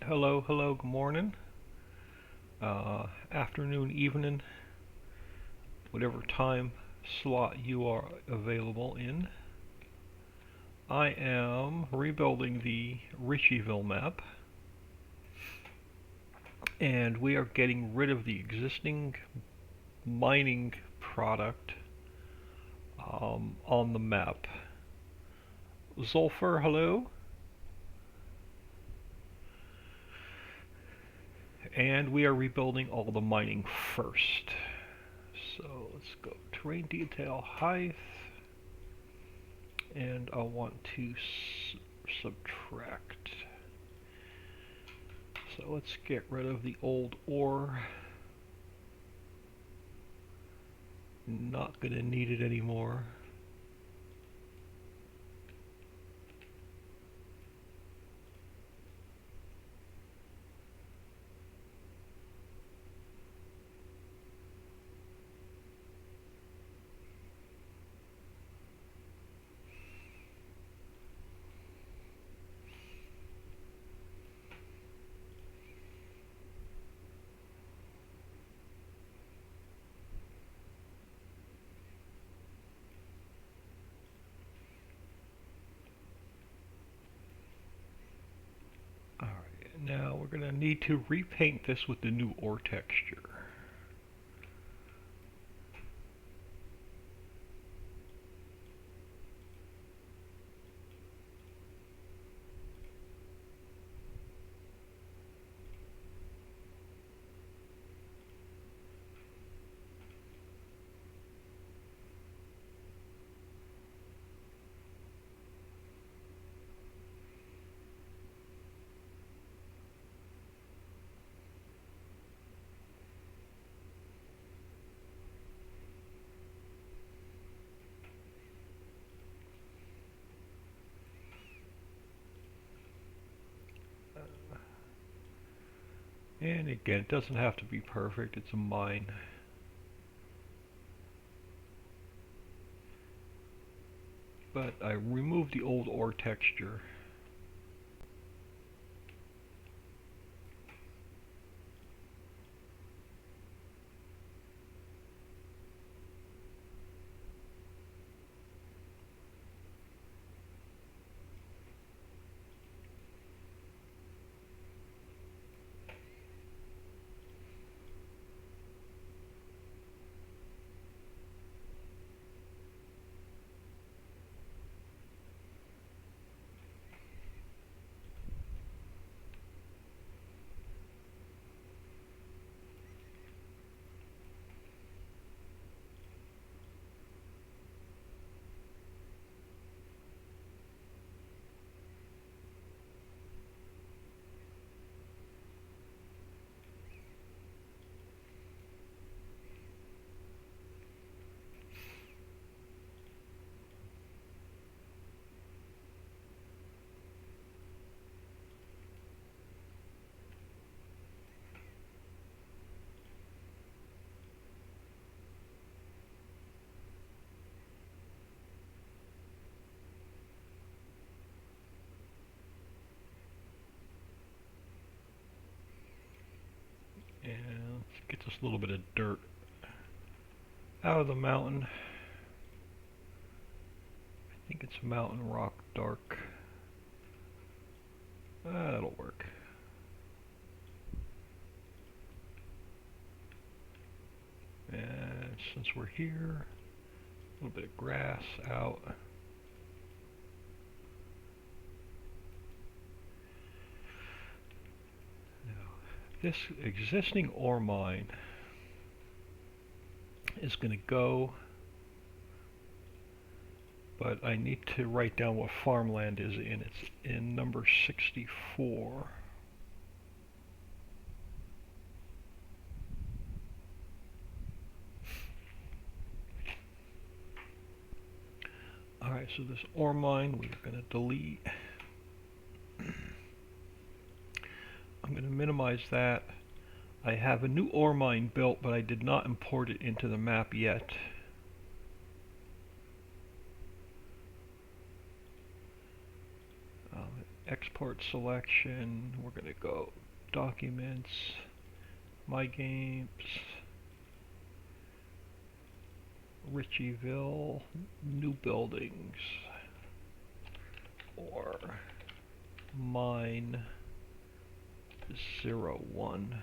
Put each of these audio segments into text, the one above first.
Hello, hello, good morning, afternoon, evening, whatever time slot you are available in. I am rebuilding the Ricciville map, and we are getting rid of the existing mining product on the map. Zulfer, hello. And we are rebuilding all the mining first. So let's go terrain detail height, and I want to subtract. So let's get rid of the old ore. Not going to need it anymore. Alright, now we're going to need to repaint this with the new ore texture. And again, it doesn't have to be perfect, it's a mine. But I removed the old ore texture. And let's get this little bit of dirt out of the mountain. I think it's mountain rock dark. That'll work. And since we're here, a little bit of grass out. Now, this existing ore mine is going to go, but I need to write down what farmland is in. It's in number 64. Alright, so this ore mine we're going to delete. I'm going to minimize that. I have a new ore mine built, but I did not import it into the map yet. export selection. We're going to go documents, my games, Ricciville, new buildings, or mine 01.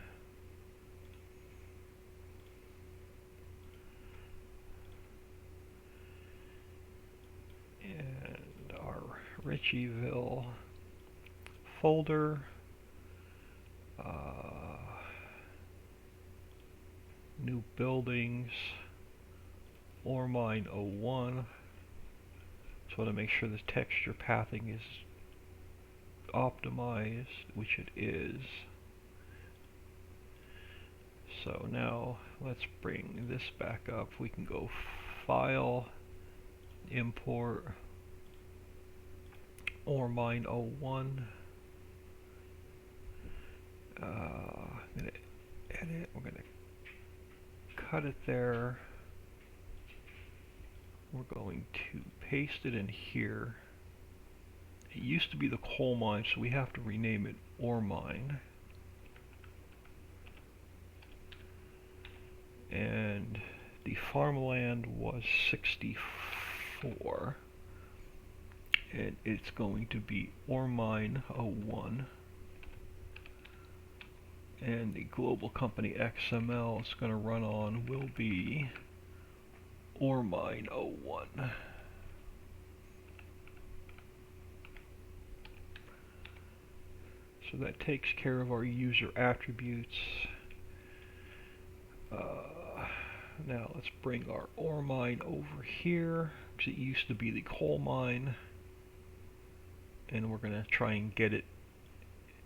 And our Ricciville folder, new buildings, or mine 01. Just want to make sure the texture pathing is optimized, which it is. So now let's bring this back up. We can go File, Import, or mine 01. I'm going to edit. We're going to cut it there. We're going to paste it in here. It used to be the coal mine, so we have to rename it ore mine. And the farmland was 64. And it's going to be ore mine 01. And the global company XML it's going to run on will be ore mine 01. So that takes care of our user attributes. Now let's bring our ore mine over here, because it used to be the coal mine. And we're going to try and get it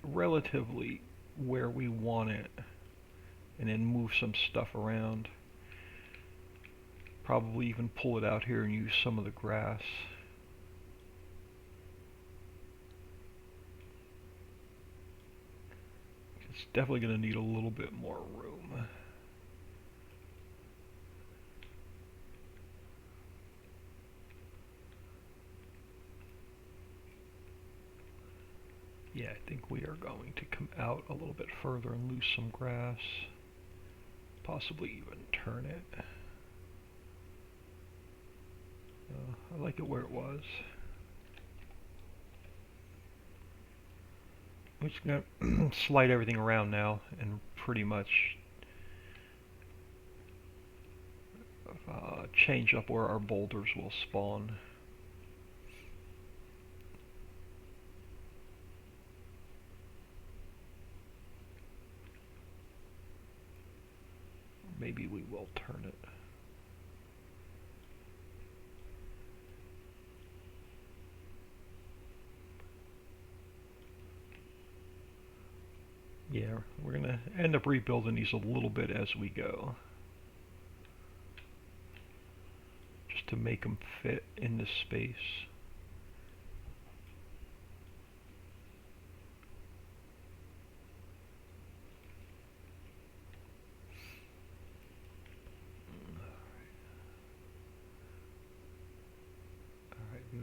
relatively where we want it, and then move some stuff around. Probably even pull it out here and use some of the grass. It's definitely going to need a little bit more room. Yeah, I think we are going to come out a little bit further and lose some grass. Possibly even turn it. I like it where it was. I'm just going to slide everything around now and pretty much change up where our boulders will spawn. Maybe we will turn it. Yeah, we're going to end up rebuilding these a little bit as we go, just to make them fit in this space.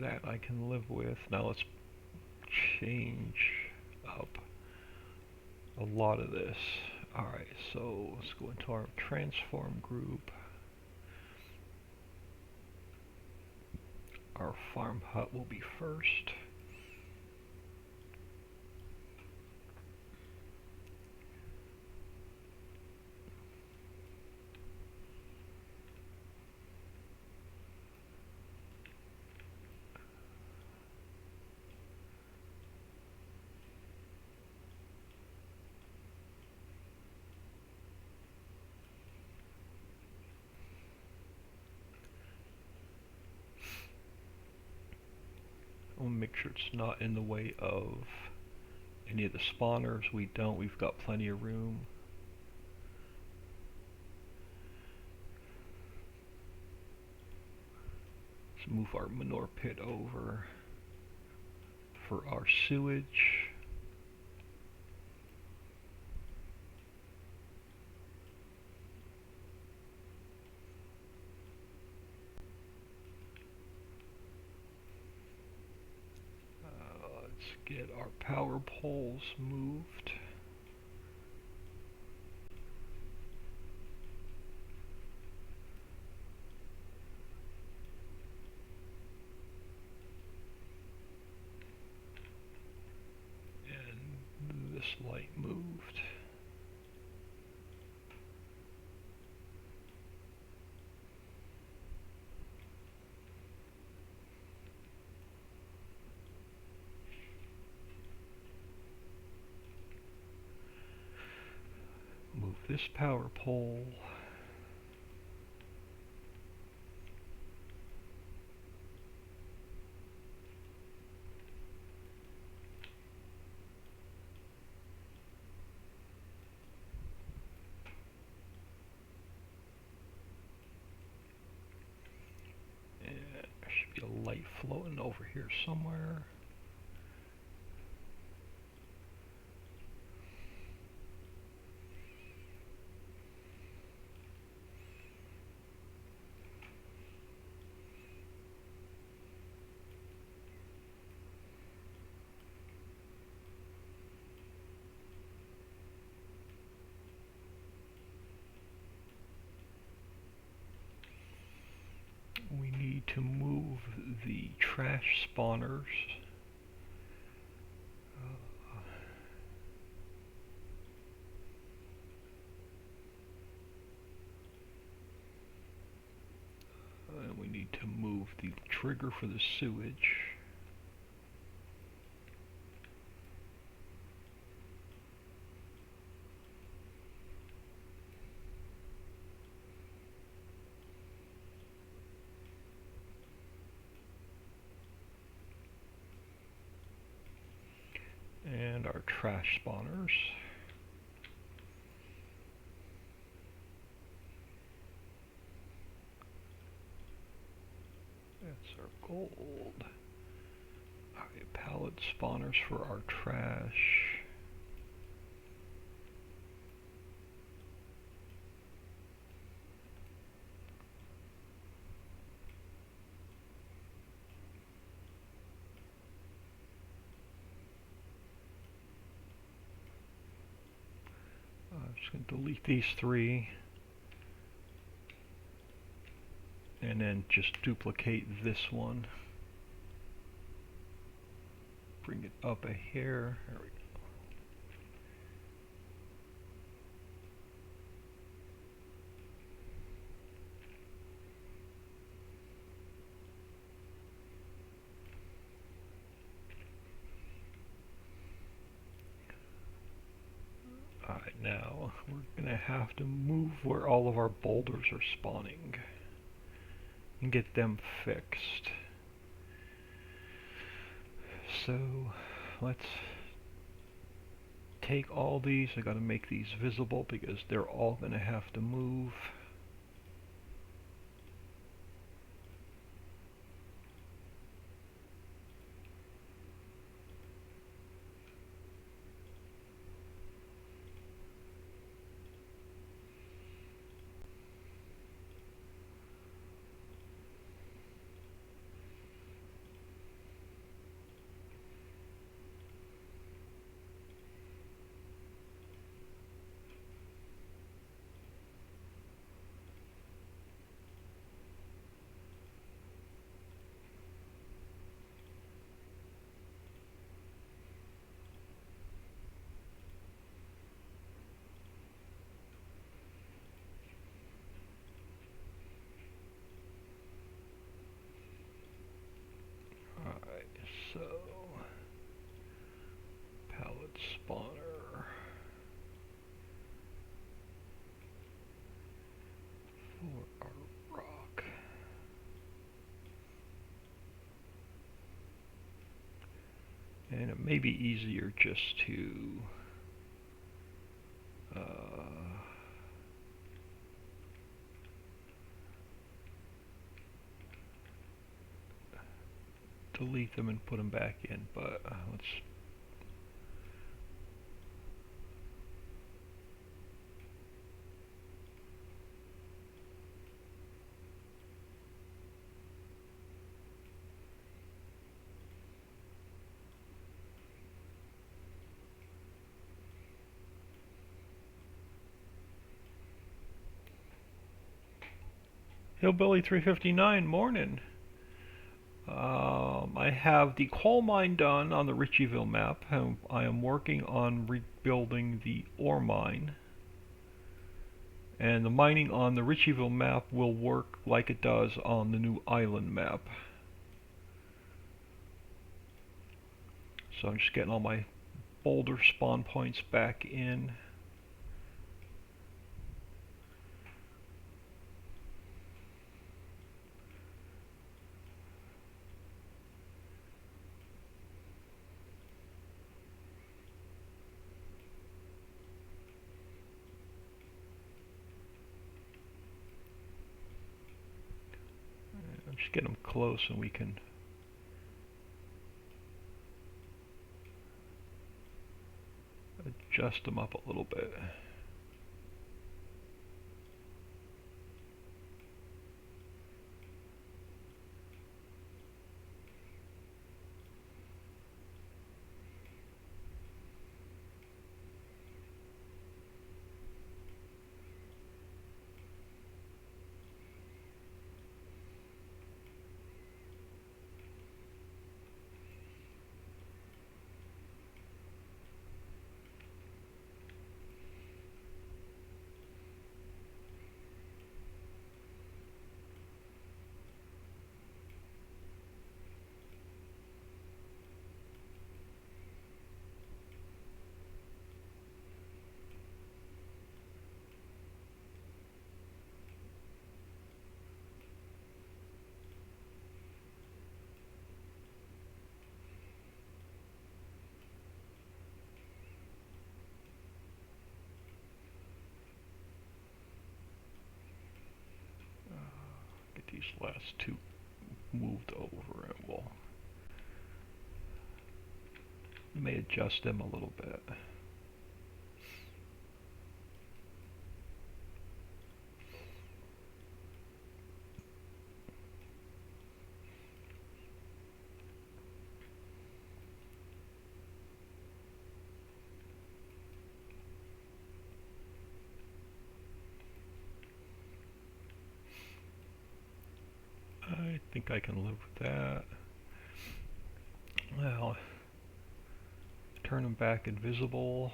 That I can live with. Now let's change up a lot of this. Alright, so let's go into our transform group. Our farm hut will be first. We'll make sure it's not in the way of any of the spawners. We've got plenty of room. Let's move our manure pit over for our sewage. get our power poles moved. And this light moved. Move this power pole. And there should be a light floating over here somewhere. We need to move the trash spawners. And we need to move the trigger for the sewage. And our trash spawners. That's our gold. Alright, pallet spawners for our trash. I'm just going to delete these three. And then just duplicate this one. Bring it up a hair. There we go. Alright, now we're going to have to move where all of our boulders are spawning and get them fixed. So let's take all these. I got to make these visible because they're all going to have to move. So, pallet spawner for our rock. And it may be easier just to delete them and put them back in, but let's Hillbilly 359, morning. I have the coal mine done on the Ricciville map. I am working on rebuilding the ore mine. And the mining on the Ricciville map will work like it does on the new island map. So I'm just getting all my boulder spawn points back in. Just get them close and we can adjust them up a little bit. Get these last two moved over and we'll may adjust them a little bit. I think I can live with that. Well, turn them back invisible.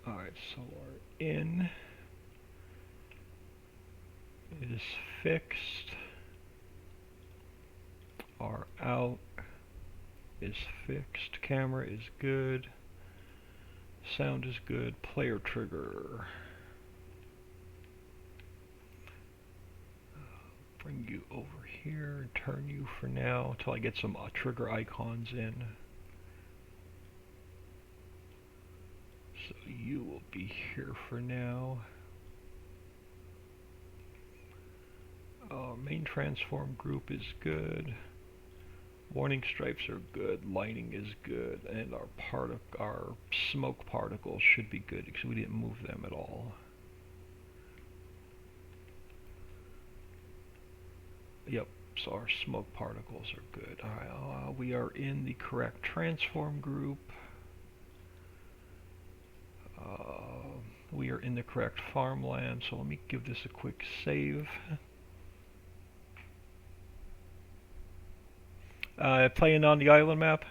Alright, so our in is fixed. Our out is fixed. Camera is good. Sound is good. Player trigger. Bring you over here and turn you for now until I get some trigger icons in. So you will be here for now. Our main transform group is good. Warning stripes are good. Lighting is good, and our smoke particles should be good because we didn't move them at all. Yep. So our smoke particles are good. Alright, we are in the correct transform group. We are in the correct farmland, so let me give this a quick save. Playing on the island map?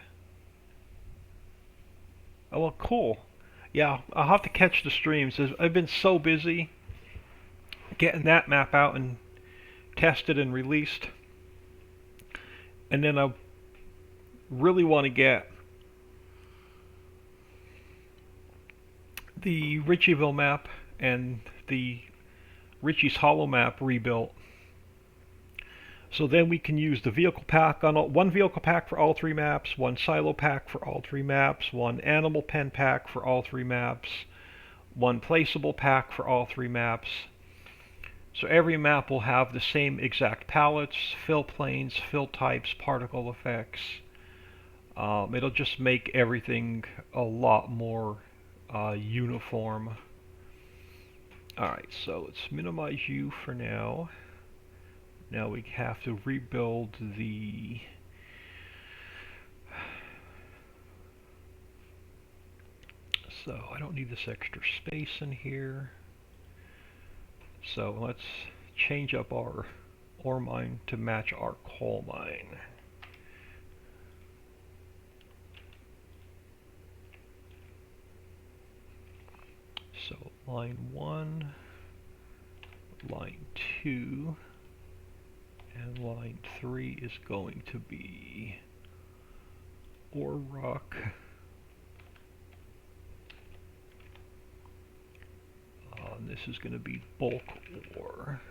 Oh, well, cool. Yeah, I'll have to catch the streams. I've been so busy getting that map out and tested and released. And then I really want to get the Ricciville map and the Ritchie's Hollow map rebuilt. So then we can use the vehicle pack on one vehicle pack for all three maps, one silo pack for all three maps, one animal pen pack for all three maps, one placeable pack for all three maps. So every map will have the same exact palettes, fill planes, fill types, particle effects. It'll just make everything a lot more uniform. Alright, so let's minimize you for now. Now we have to rebuild the so I don't need this extra space in here. So let's change up our ore mine to match our coal mine. So line 1, line 2, and line 3 is going to be ore rock. And this is going to be bulk ore.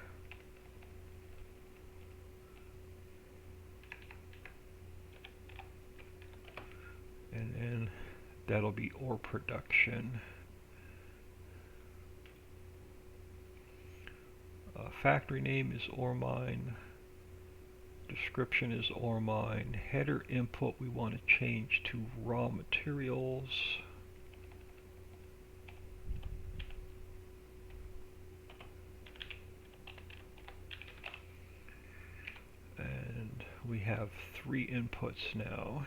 And then that'll be ore production. Factory name is ore mine. Description is ore mine. Header input we want to change to raw materials. And we have 3 inputs now.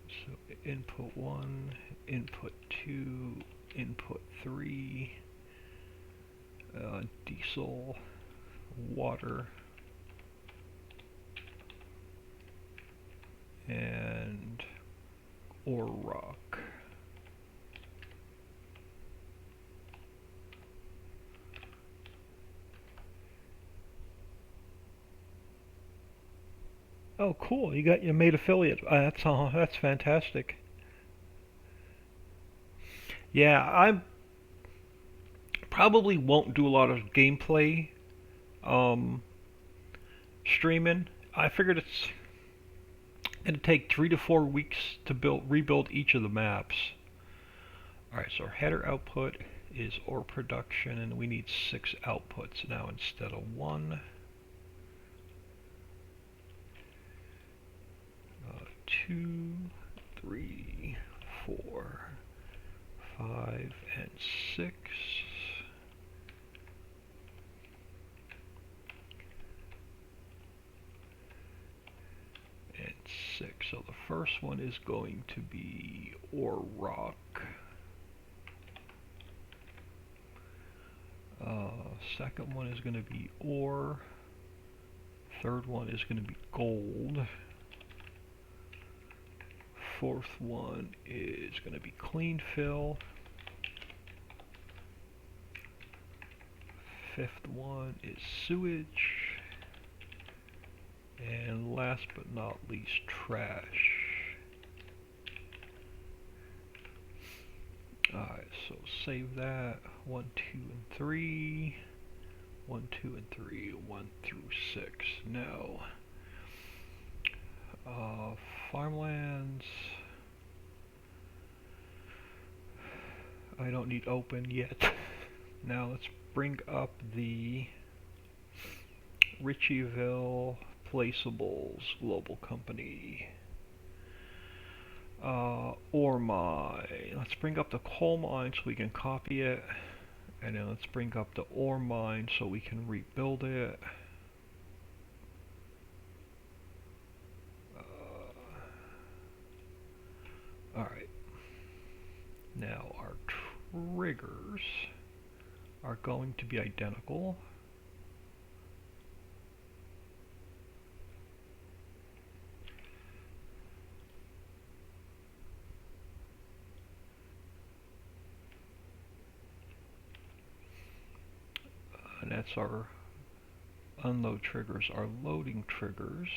So input 1, input 2, input 3, diesel, water, and ore rock. Oh, cool! You got your made affiliate. That's fantastic. Yeah, I probably won't do a lot of gameplay um, streaming. I figured it's gonna take 3 to 4 weeks to rebuild each of the maps. All right, so our header output is ore production, and we need 6 outputs now instead of 1. 2, 3, 4, 5, and 6. And 6. So the first one is going to be ore rock. Second one is going to be ore. Third one is going to be gold. Fourth one is going to be clean fill. Fifth one is sewage. And last but not least, trash. Alright, so save that. 1, 2, and 3. 1, 2, and 3. 1 through 6. Now, farmlands. I don't need open yet. Now let's bring up the Ricciville Placeables Global Company. Ore mine. Let's bring up the coal mine so we can copy it. And then let's bring up the ore mine so we can rebuild it. Alright. Now our triggers are going to be identical. that's our unload triggers. Our loading triggers,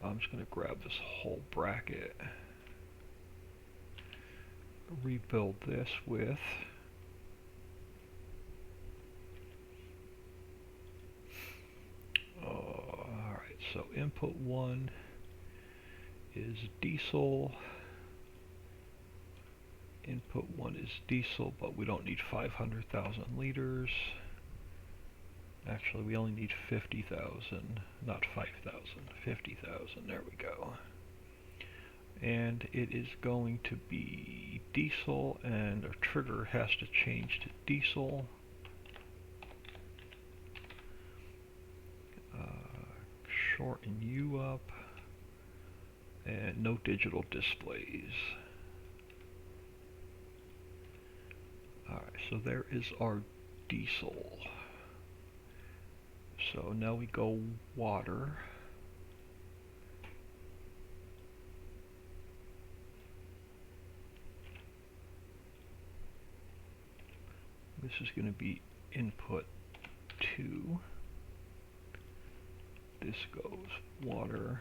I'm just going to grab this whole bracket, rebuild this with alright, so input 1 is diesel. Input 1 is diesel, but we don't need 500,000 liters. Actually, we only need 50,000, not 5,000, 50,000. There we go. And it is going to be diesel, and our trigger has to change to diesel. Shorten U up, and no digital displays. Alright, so there is our diesel. So now we go water. This is going to be input 2. This goes water.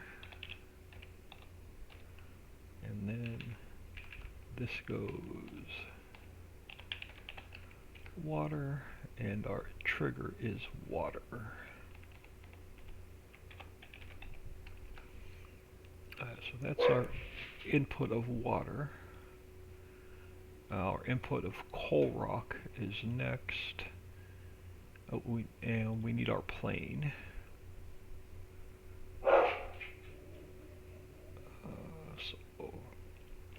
And then this goes water, and our trigger is water. So that's our input of water. Our input of coal rock is next. And we need our plane. So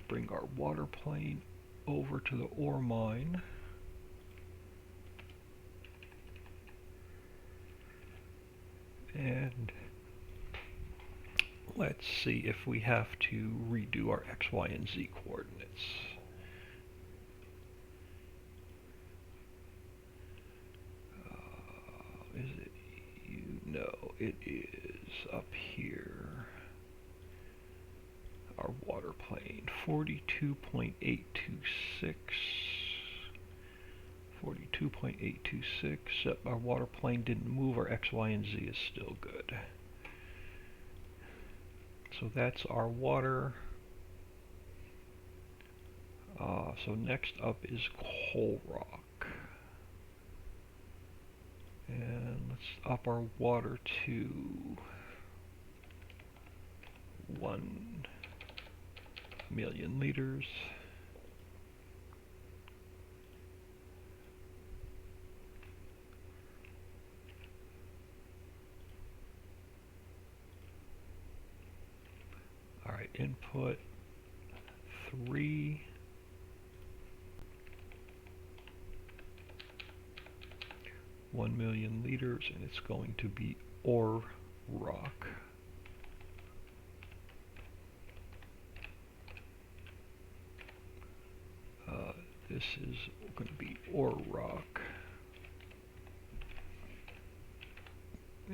bring our water plane over to the ore mine. And let's see if we have to redo our X, Y, and Z coordinates. Is it? No, it is up here. Our water plane, 42.826. 42.826. Yep, our water plane didn't move. Our X, Y, and Z is still good. So that's our water. So next up is coal rock. And let's up our water to 1 million liters. Alright, input 3. One million liters, and it's going to be ore rock. This is going to be ore rock.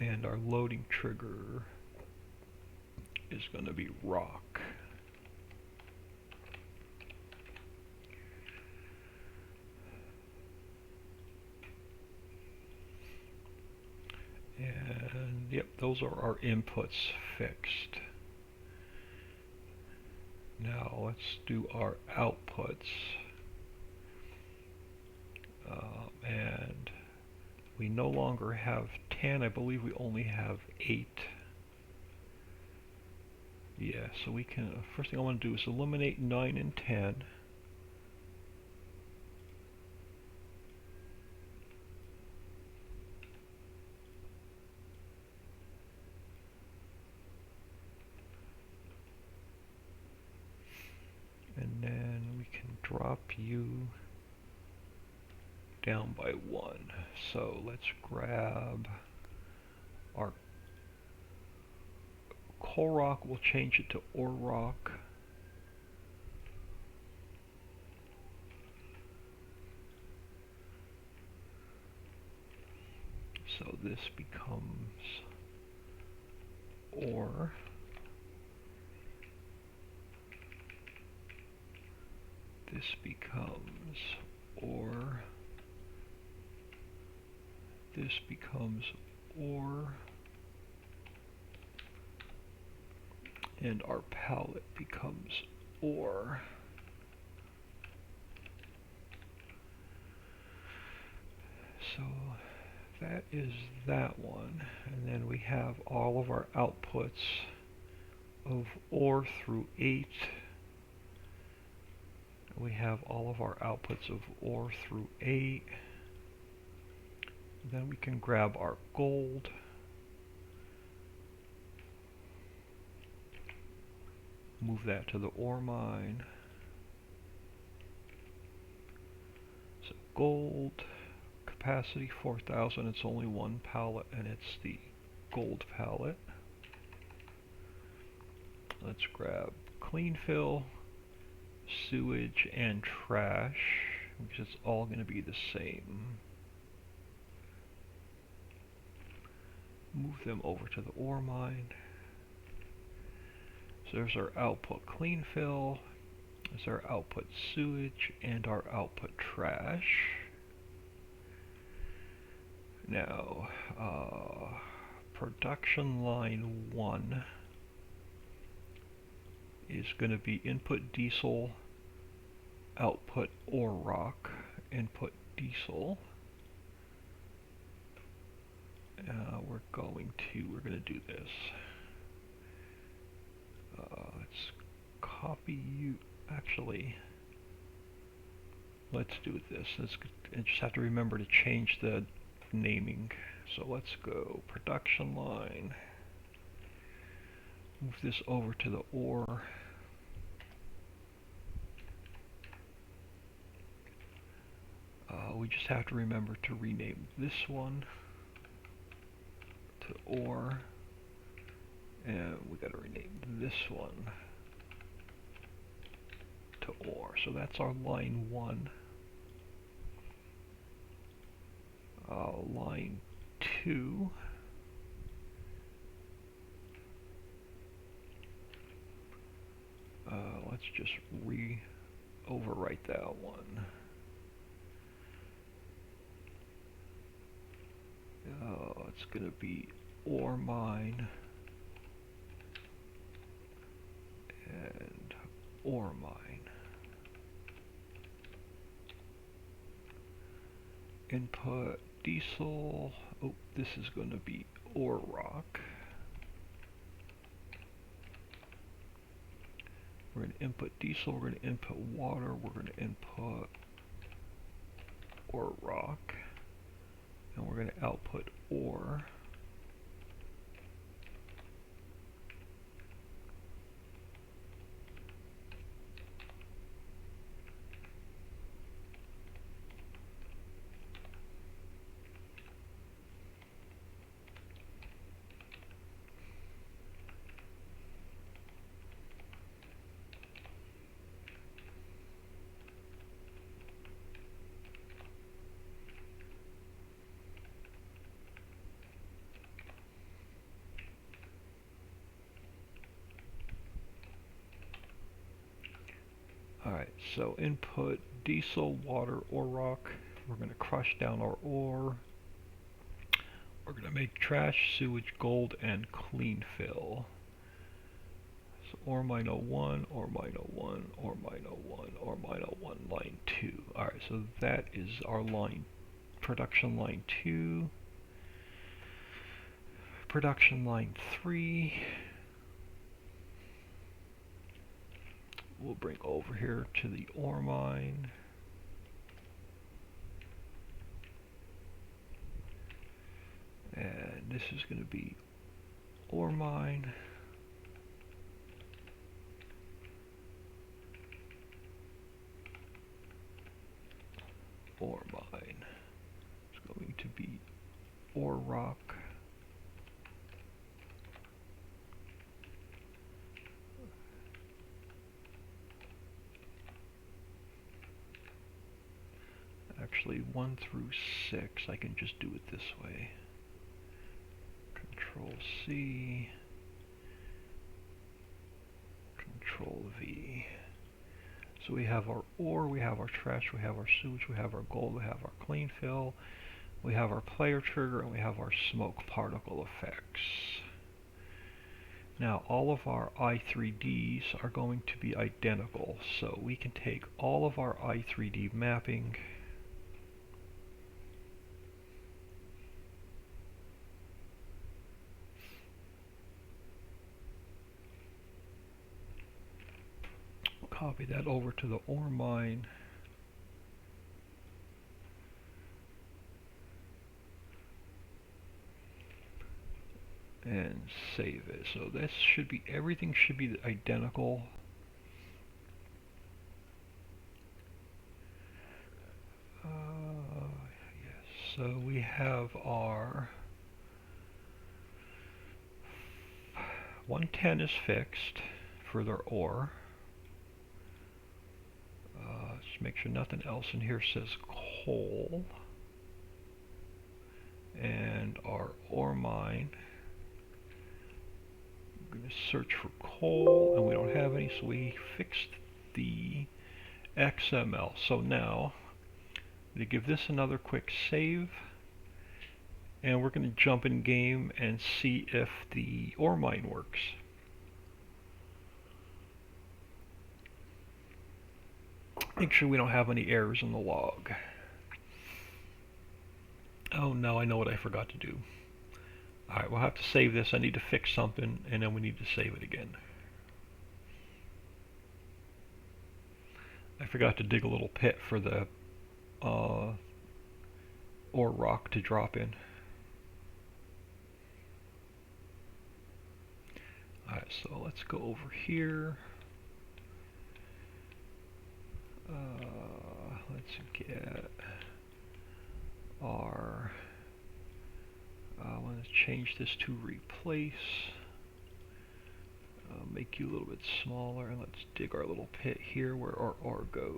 And our loading trigger is going to be rock. And yep, those are our inputs fixed. Now let's do our outputs. And we no longer have 10, I believe we only have 8. Yeah, so we can, first thing I want to do is eliminate 9 and 10. And then we can drop you down by 1. So let's grab our coal rock, we'll change it to ore rock. So this becomes ore. This becomes ore. This becomes ore, and our palette becomes ore. So that is that one, and then we have all of our outputs of ore through 8. We have all of our outputs of ore through 8. Then we can grab our gold. Move that to the ore mine. So gold, capacity 4,000, it's only one pallet and it's the gold pallet. Let's grab clean fill, sewage, and trash, because it's all going to be the same. Move them over to the ore mine. So there's our output clean fill, there's our output sewage, and our output trash. Now, production line 1 is going to be input diesel, output ore rock, input diesel. We're going to do this. Let's copy you. Actually, let's do this. I just have to remember to change the naming. So let's go production line. Move this over to the ore. We just have to remember to rename this one to ore, and we got to rename this one to ore. So that's our line 1. Line 2. Let's just overwrite that one. It's going to be ore mine and ore mine. Input diesel. Oh, this is going to be ore rock. We're going to input diesel, we're going to input water, we're going to input ore rock, and we're going to output ore. Alright, so input diesel, water, ore rock. We're going to crush down our ore. We're going to make trash, sewage, gold, and clean fill. So ore mine 01, ore mine 01, ore mine 01, ore mine 01, line 2. Alright, so that is our line, production line 2. Production line 3. We'll bring over here to the ore mine. And this is going to be ore mine. Ore mine. It's going to be ore rock. Actually, 1 through 6, I can just do it this way. Control C, Control V. So we have our ore, we have our trash, we have our sewage, we have our gold, we have our clean fill, We have our player trigger and we have our smoke particle effects. Now all of our I3Ds are going to be identical, so we can take all of our I3D mapping copy that over to the ore mine, and save it. So this should be, everything should be identical. Yes, so we have our 110 is fixed for their ore. Just make sure nothing else in here says coal. And our ore mine, I'm going to search for coal, and we don't have any, so we fixed the XML. So now, I'm going to give this another quick save, and we're going to jump in game and see if the ore mine works. Make sure we don't have any errors in the log. Oh no, I know what I forgot to do. Alright, we'll have to save this. I need to fix something, and then we need to save it again. I forgot to dig a little pit for the ore rock to drop in. Alright, so let's go over here. Let's get our, I want to change this to replace, make you a little bit smaller, and let's dig our little pit here where our ore goes.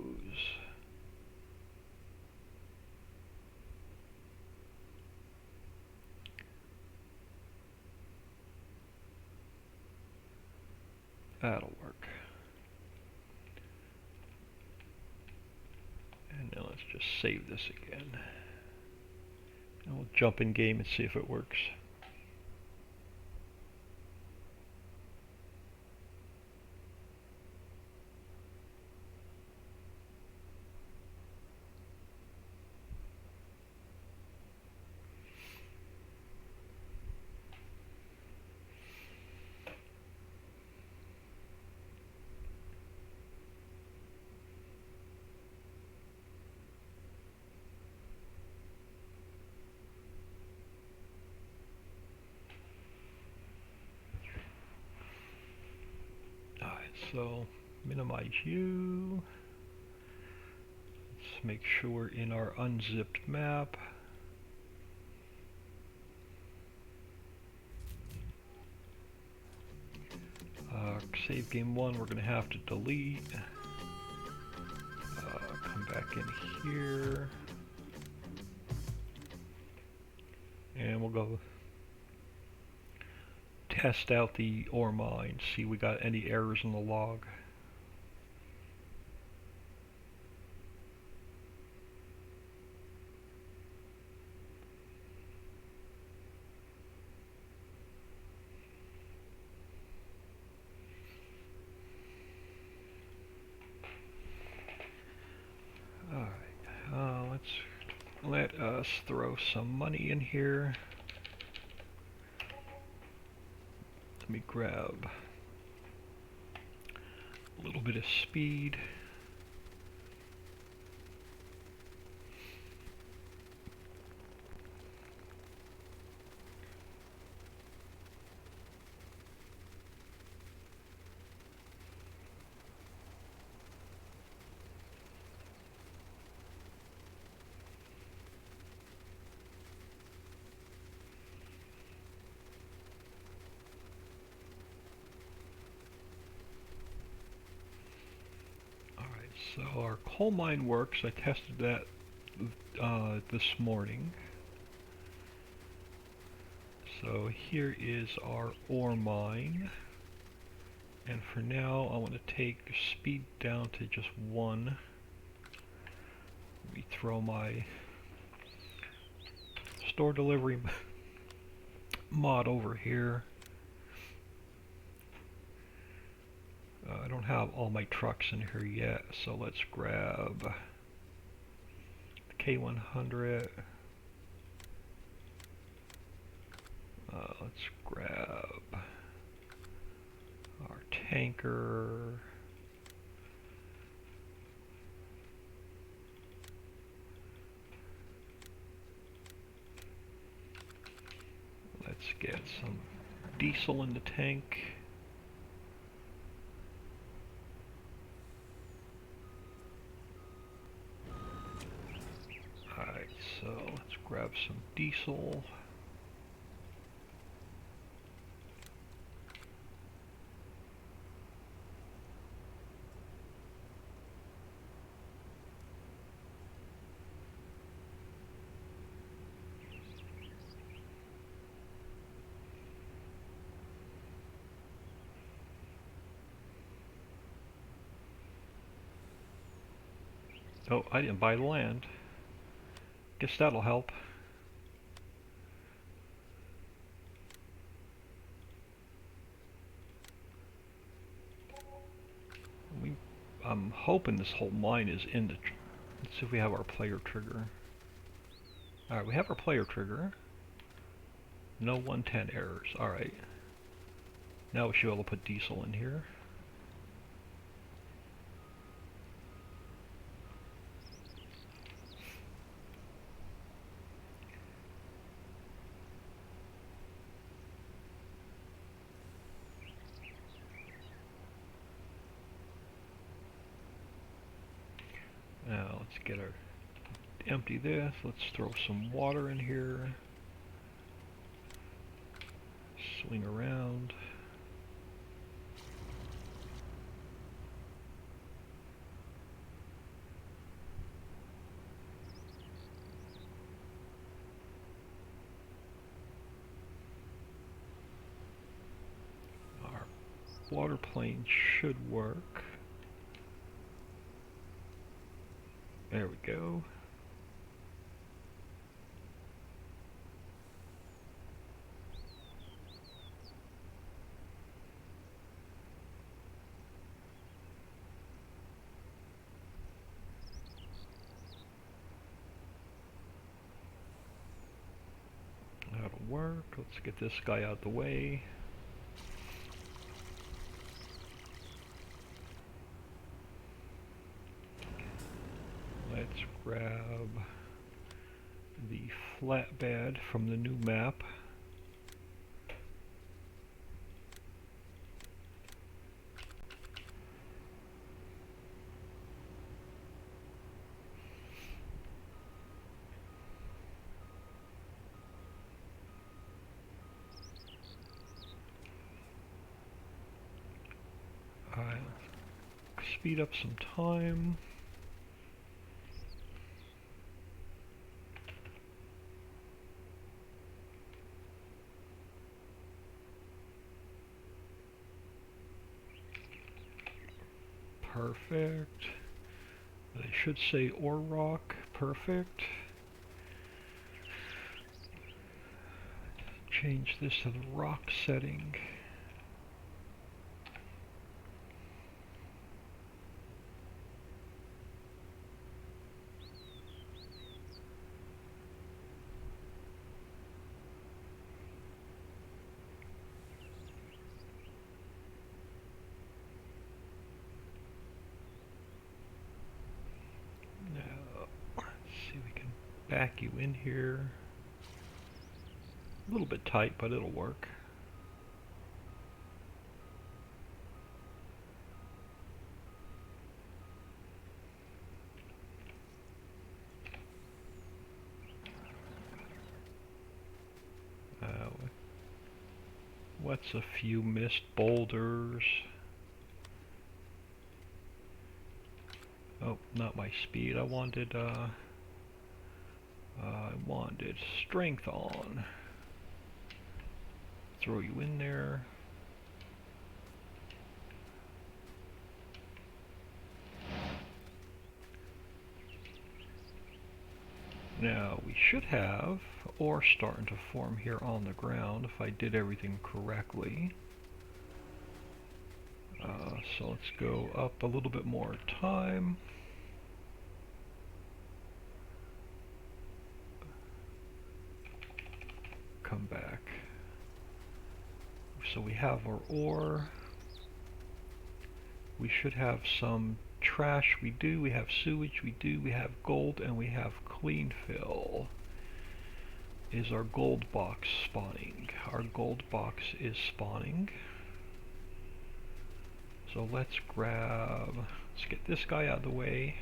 That'll work. And now let's just save this again. And we'll jump in game and see if it works. So minimize you. Let's make sure we're in our unzipped map. Save game 1, we're going to have to delete. Come back in here. And we'll go test out the ore mine, see we got any errors in the log. Alright, let's let us throw some money in here. Let me grab a little bit of speed. So our coal mine works. I tested that this morning. So here is our ore mine. And for now, I want to take speed down to just 1. Let me throw my store delivery mod over here. I don't have all my trucks in here yet, so let's grab the K100. Let's grab our tanker. Let's get some diesel in the tank. Alright, so let's grab some diesel. Oh, I didn't buy the land. Guess that'll help. I'm hoping this whole mine is in the... Let's see if we have our player trigger. Alright, we have our player trigger. No 110 errors. Alright. Now we should be able to put diesel in here. Now let's get our... empty this. Let's throw some water in here. Swing around. Our water plane should work. There we go. That'll work. Let's get this guy out of the way. Let's grab the flatbed from the new map. Alright, speed up some time. Perfect. They should say ore rock. Perfect. Change this to the rock setting. Back you in here. A little bit tight, but it'll work. What's a few missed boulders? Oh, not my speed. I wanted strength on. Throw you in there. Now we should have ore starting to form here on the ground if I did everything correctly. So let's go up a little bit more time. Come back. So we have our ore. We should have some trash. We do. We have sewage. We do. We have gold, and we have clean fill. Is our gold box spawning? Our gold box is spawning. So let's get this guy out of the way.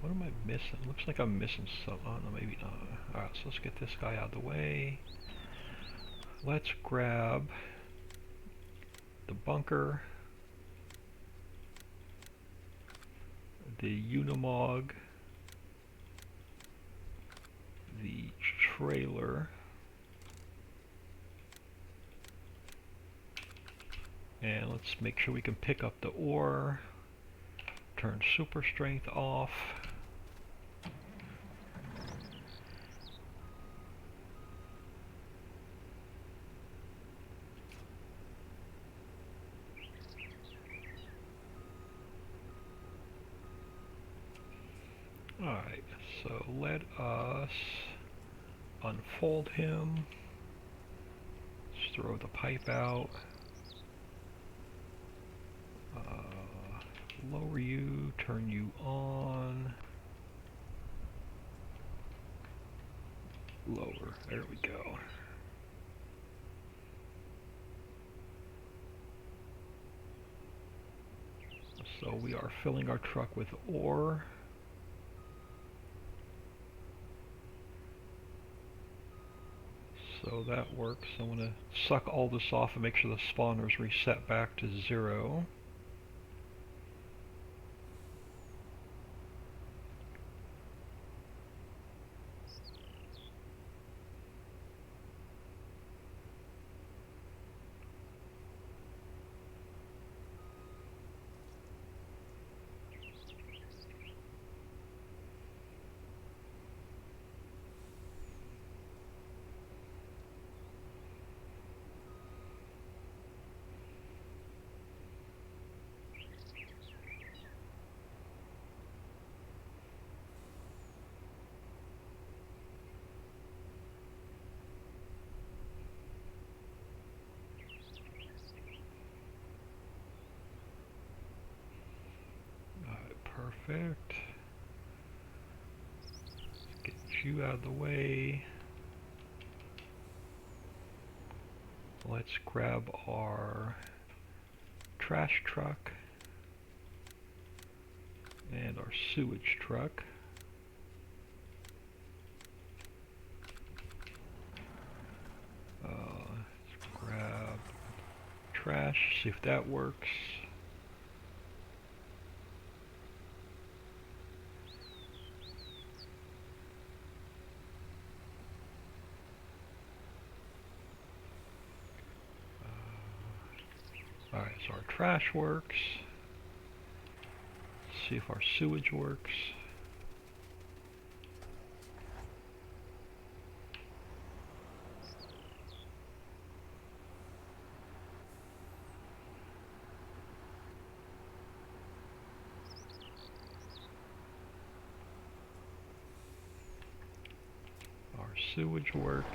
What am I missing? Looks like I'm missing some. Oh, no, maybe not. Alright, so let's get this guy out of the way. Let's grab the bunker, the Unimog, the trailer, and let's make sure we can pick up the ore. Turn super strength off. Alright, so let us unfold him. Let's throw the pipe out. Lower you, turn you on. Lower, there we go. So we are filling our truck with ore. So that works. I'm going to suck all this off and make sure the spawners reset back to 0. Perfect. Let's get you out of the way. Let's grab our trash truck and our sewage truck. Let's grab trash, see if that works. Alright, so our trash works. Let's see if our sewage works. Our sewage works.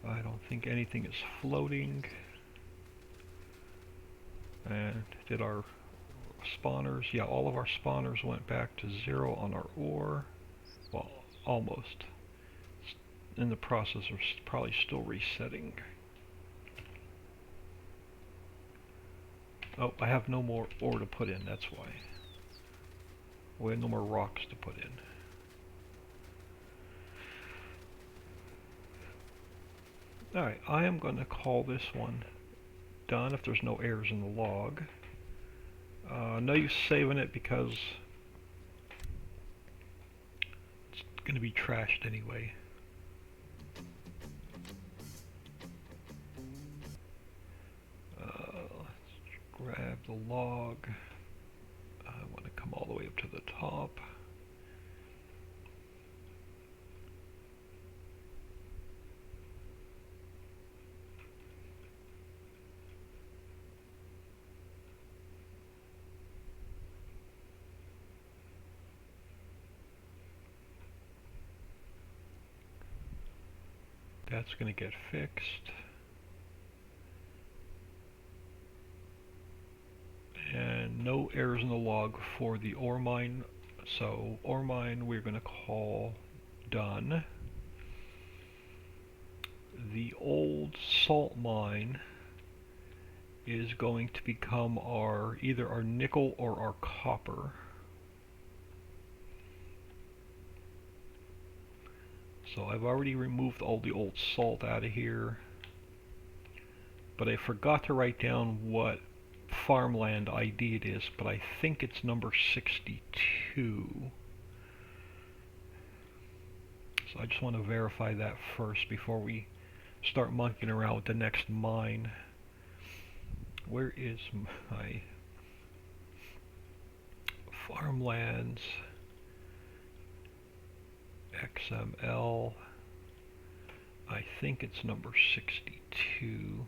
I don't think anything is floating. And did our spawners? Yeah, all of our spawners went back to 0 on our ore. Well, almost. It's in the process of probably still resetting. Oh, I have no more ore to put in, that's why. We have no more rocks to put in. Alright, I am going to call this one done if there's no errors in the log. No use saving it because it's going to be trashed anyway. Let's the log. I want to come all the way up to the top. That's going to get fixed. And no errors in the log for the ore mine. So ore mine we're going to call done. The old salt mine is going to become our either our nickel or our copper. So I've already removed all the old salt out of here, but I forgot to write down what farmland ID it is, but I think it's number 62. So I just want to verify that first before we start monkeying around with the next mine. Where is my farmlands? XML. I think it's number 62.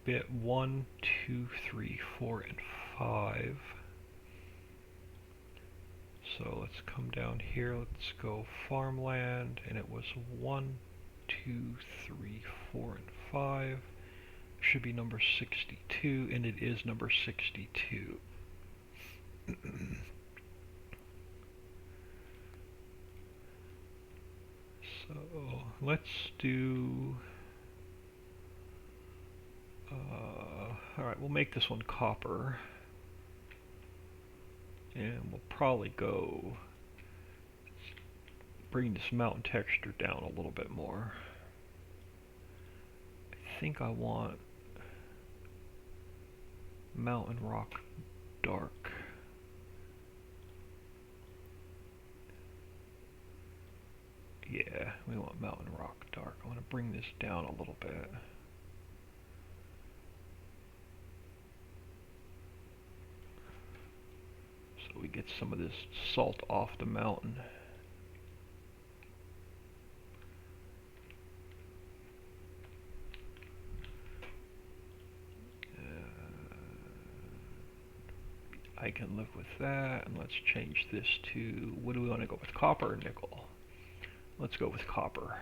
Bit 1, 2, 3, 4, and 5. So let's come down here. Let's go farmland, and it was 1, 2, 3, 4, and 5. Should be number 62, and it is number 62. So let's do, alright, we'll make this one copper, and we'll probably go bring this mountain texture down a little bit more. I think I want mountain rock dark. Yeah, we want mountain rock dark. I want to bring this down a little bit. So we get some of this salt off the mountain. I can live with that, and let's change this to, what do we want to go with, copper or nickel? Let's go with copper.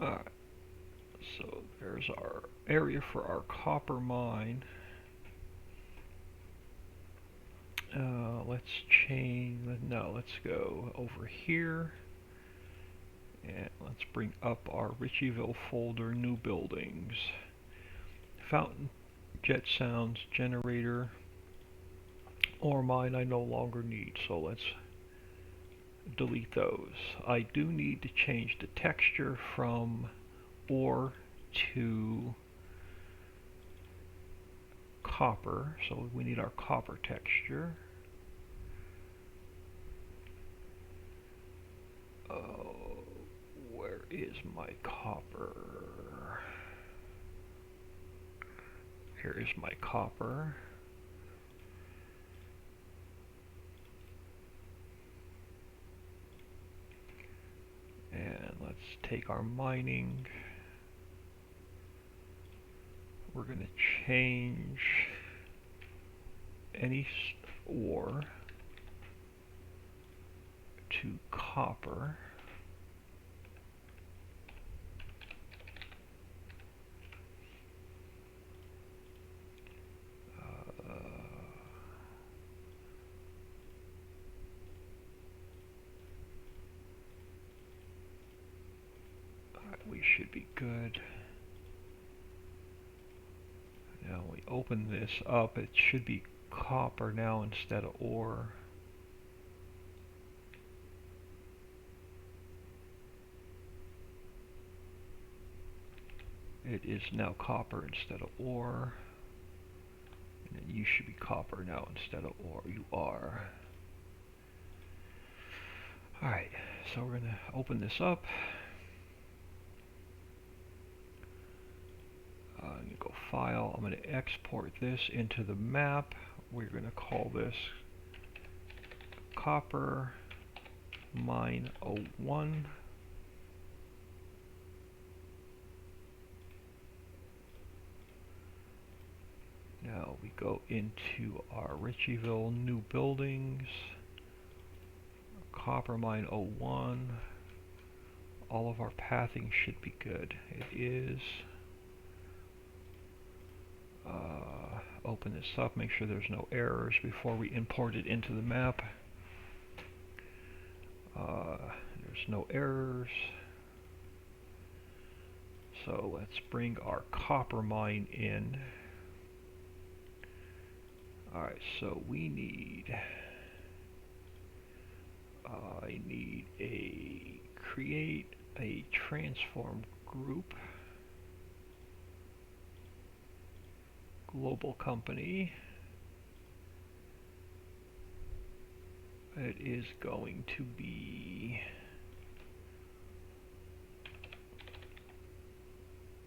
Alright, so there's our area for our copper mine. Let's change, no, let's go over here, and let's bring up our Ricciville folder, new buildings, fountain, jet sounds, generator, ore mine I no longer need, so let's delete those. I do need to change the texture from ore to copper, so we need our copper texture. Where is my copper? Here is my copper. And let's take our mining. We're going to change any ore to copper. We should be good. Now we open this up, it should be copper now instead of ore. It is now copper instead of ore. And then you should be copper now instead of ore. You are. Alright, so we're going to open this up. I'm going to go File. I'm going to export this into the map. We're going to call this Copper Mine 01. Now we go into our Ricciville new buildings. Copper Mine 01. All of our pathing should be good. It is. Open this up, make sure there's no errors before we import it into the map. There's no errors. So let's bring our copper mine in. Alright, so we need, I need create a transform group, global company. It is going to be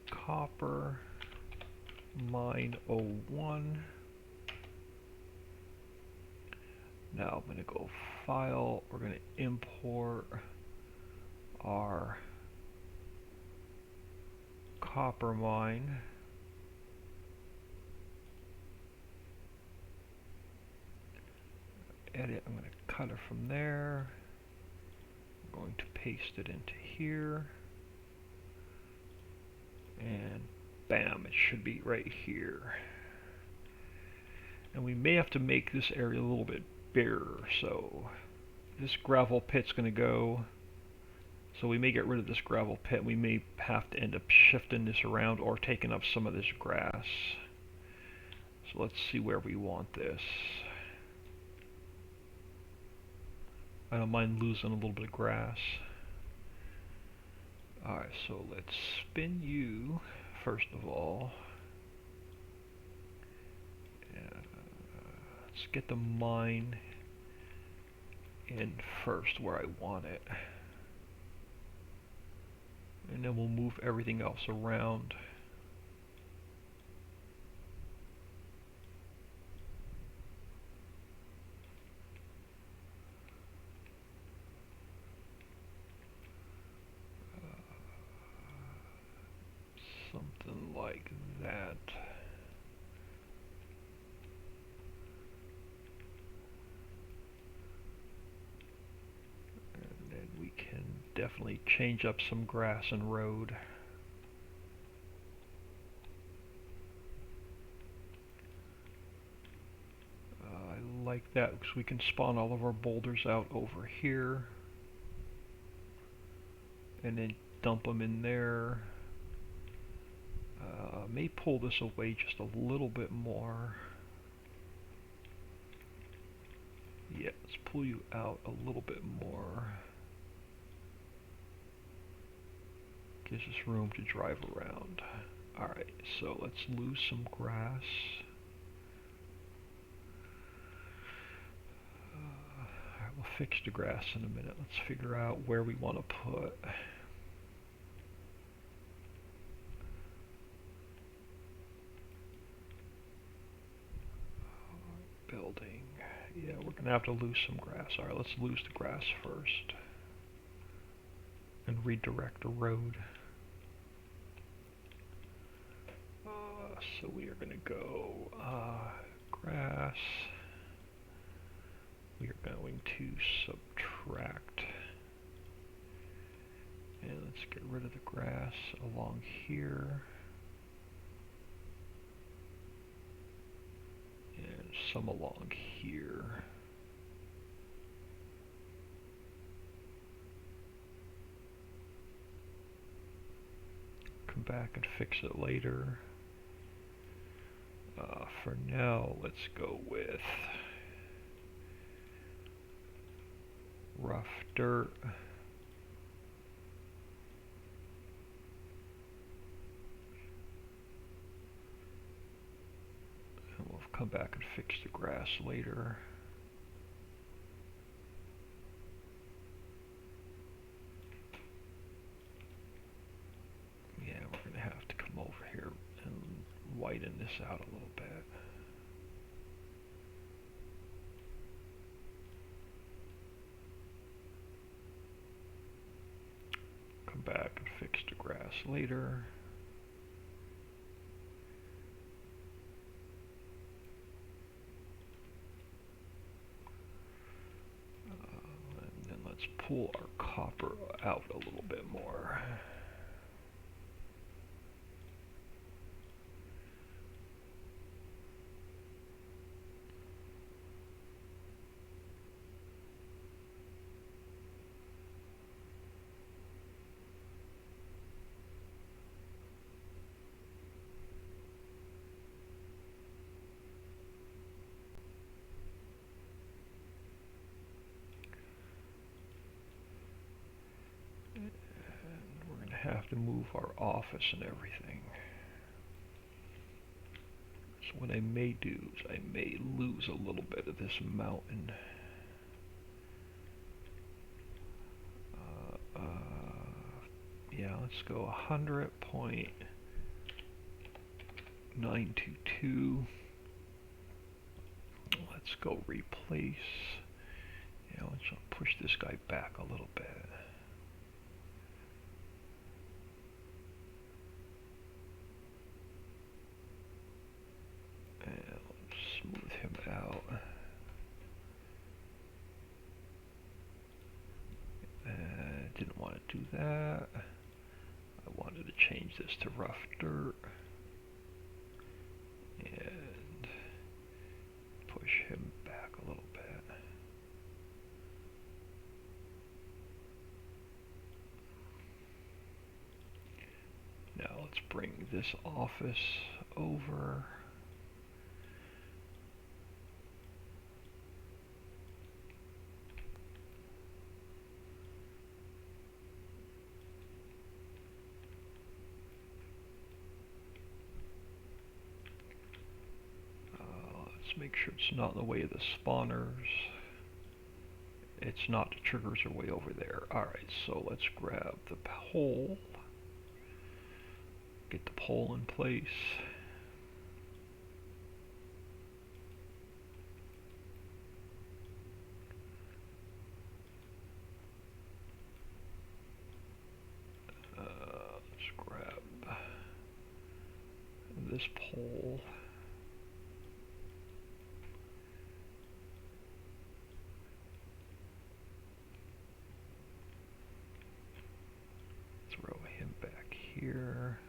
Copper Mine 01. Now I'm going to go File, we're going to import our copper mine. Edit, I'm going to cut it from there. I'm going to paste it into here. And bam, it should be right here. And we may have to make this area a little bit bigger, so this gravel pit's going to go. So we may get rid of this gravel pit. We may have to end up shifting this around or taking up some of this grass. So let's see where we want this. I don't mind losing a little bit of grass. Alright, so let's spin you first of all. Let's get the mine in first where I want it. And then we'll move everything else around. Something like that. And then we can definitely change up some grass and road. I like that because we can spawn all of our boulders out over here and then dump them in there. May pull this away just a little bit more. Yeah, let's pull you out a little bit more. Gives us room to drive around. Alright, so let's lose some grass. Alright, we'll fix the grass in a minute. Let's figure out where we want to put. Building. Yeah, we're going to have to lose some grass. Alright, let's lose the grass first. And redirect the road. So we are going to go grass. we are going to subtract, and let's get rid of the grass along here, and some along here. Come back and fix it later. For now, let's go with rough dirt. And we'll come back and fix the grass later. Yeah, we're going to have to come over here and whiten this out a little bit. Come back and fix the grass later. And then let's pull our copper out a little bit more. Have to move our office and everything. So what I may do is I may lose a little bit of this mountain. Yeah, let's go 100.922. Let's go replace. Yeah, let's push this guy back a little bit. Smooth him out. Didn't want to do that. I wanted to change this to rough dirt. And push him back a little bit. Now let's bring this office over. Make sure it's not in the way of the spawners. It's not, the triggers are way over there. Alright, so let's grab the pole. Get the pole in place. Let's grab this pole. Throw him back here.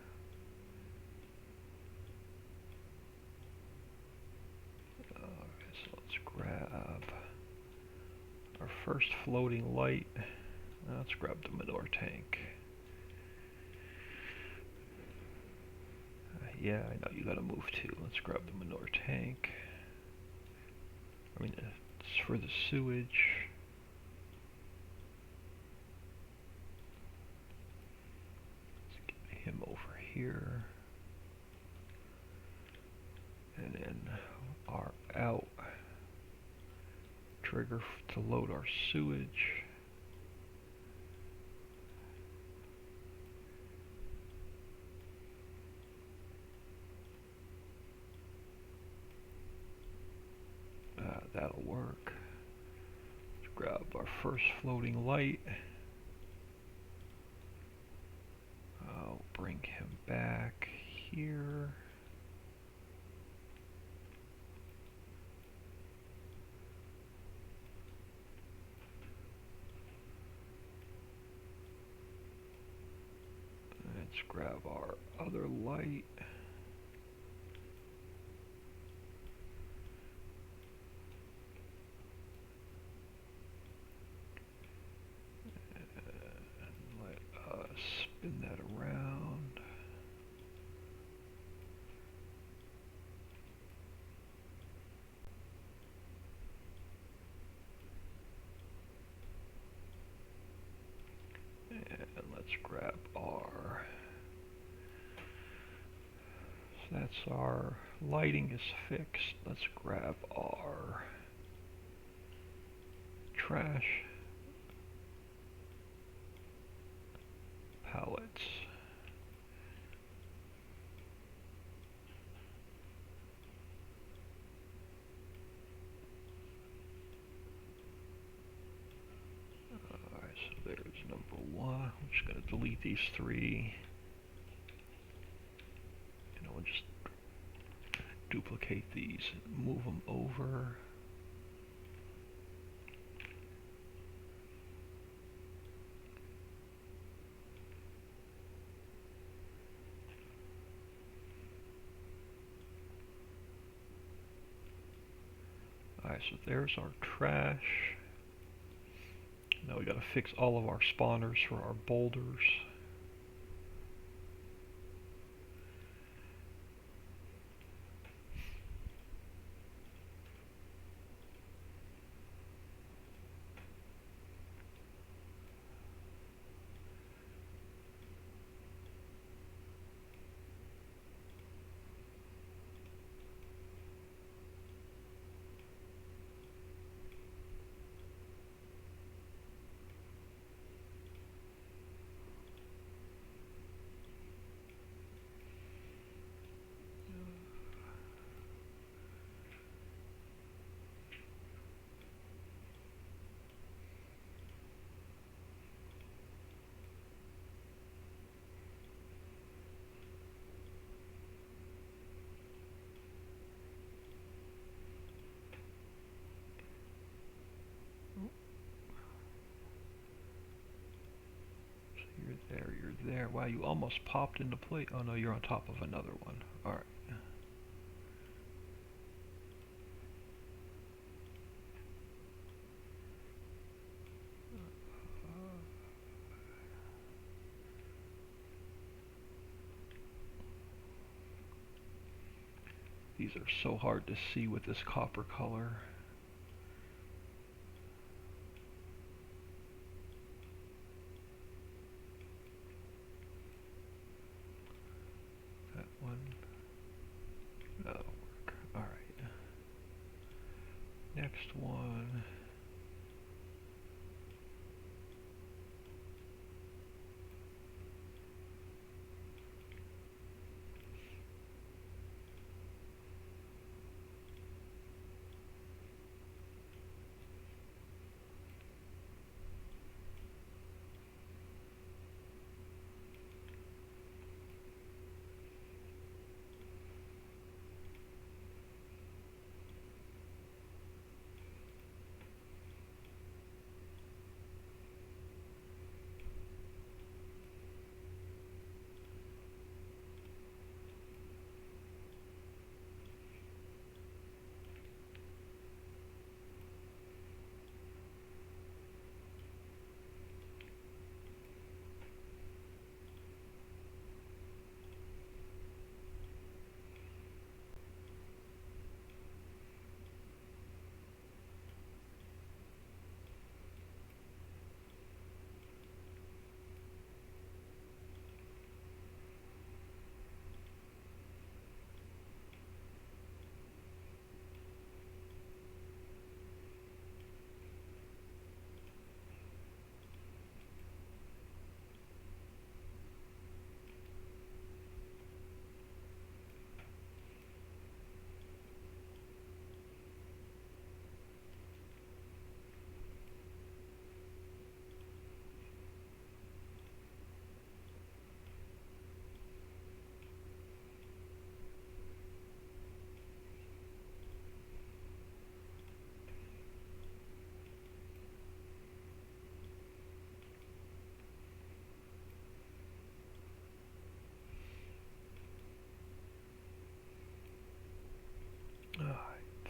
Okay, so let's grab our first floating light. Let's grab the manure tank. Yeah, I know you gotta move too. Let's grab the manure tank. I mean, it's for the sewage. Him over here, and then our out trigger to load our sewage. That'll work. Let's grab our first floating light. I'll bring him back here. Let's grab our other light. And let us spin that around. And let's grab our, so that's our lighting is fixed. Let's grab our trash pallets. Alright, so there's number one. I'm just going to delete these three. And I'll just duplicate these and move them over. Alright, so there's our trash. Now we got to fix all of our spawners for our boulders. You're there. Wow, you almost popped into place. Oh no, you're on top of another one. Alright. These are so hard to see with this copper color. That one. That'll work. Alright. Next one.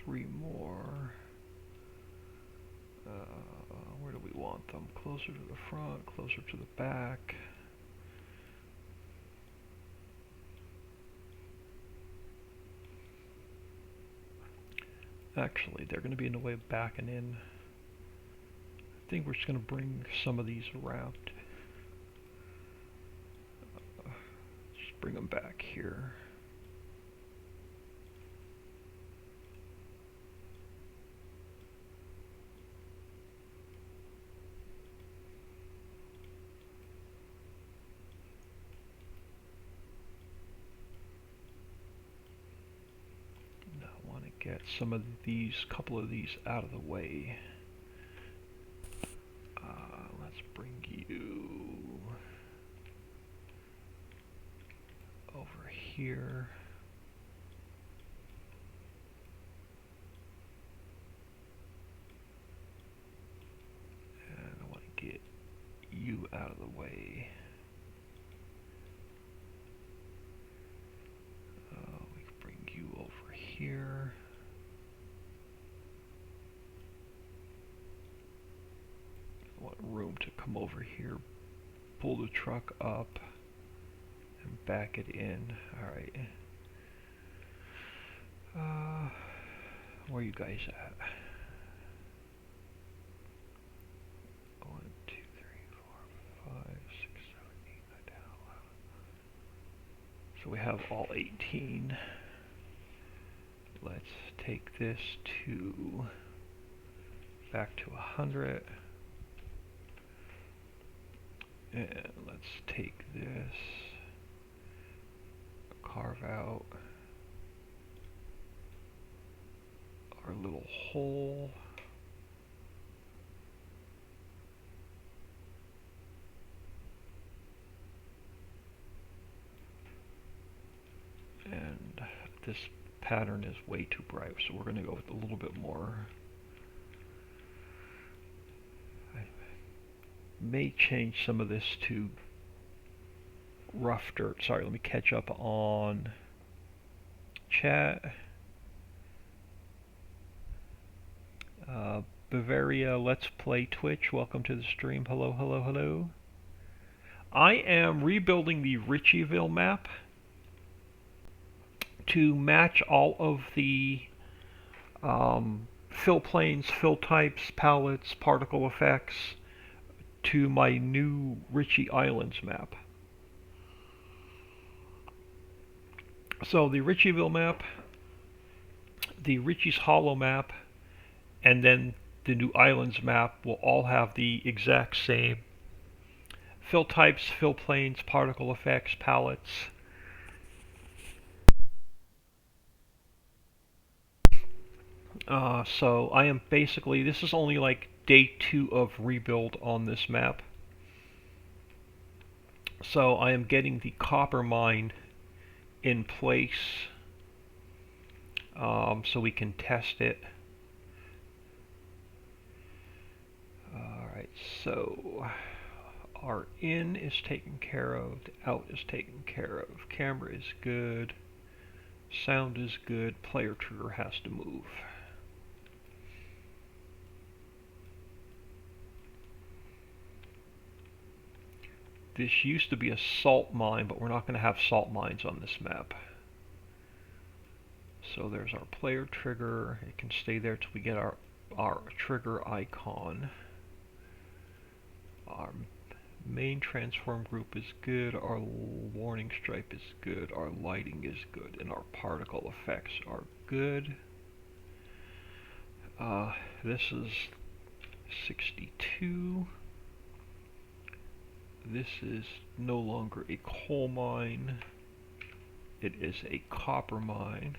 3 more. Where do we want them? Closer to the front, closer to the back. Actually, they're going to be in the way of backing in. I think we're just going to bring some of these around. Just bring them back here. Now I want to get some of these, couple of these out of the way. Let's bring you over here. And I want to get you out of the way. We can bring you over here. I want room to come over here, pull the truck up, and back it in. Alright. Where are you guys at? 1, 2, 3, 4, 5, 6, 7, 8, 9, 10, 11. So we have all 18. Let's take this to back to 100. And let's take this, carve out our little hole. And this pattern is way too bright, so we're going to go with a little bit more. I may change some of this to rough dirt. Sorry, let me catch up on chat. Bavaria Let's Play Twitch, welcome to the stream. Hello, hello, hello. I am rebuilding the Ricciville map to match all of the fill planes, fill types, palettes, particle effects to my new Ritchie Islands map. So the Ricciville map, the Ritchie's Hollow map, and then the new Islands map will all have the exact same fill types, fill planes, particle effects, palettes. So I am basically, this is only like day 2 of rebuild on this map. So I am getting the copper mine in place so we can test it. Alright, so our in is taken care of, the out is taken care of, camera is good, sound is good, player trigger has to move. This used to be a salt mine, but we're not going to have salt mines on this map. So there's our player trigger. It can stay there till we get our trigger icon. Our main transform group is good, our warning stripe is good, our lighting is good, and our particle effects are good. This is 62. This is no longer a coal mine. It is a copper mine.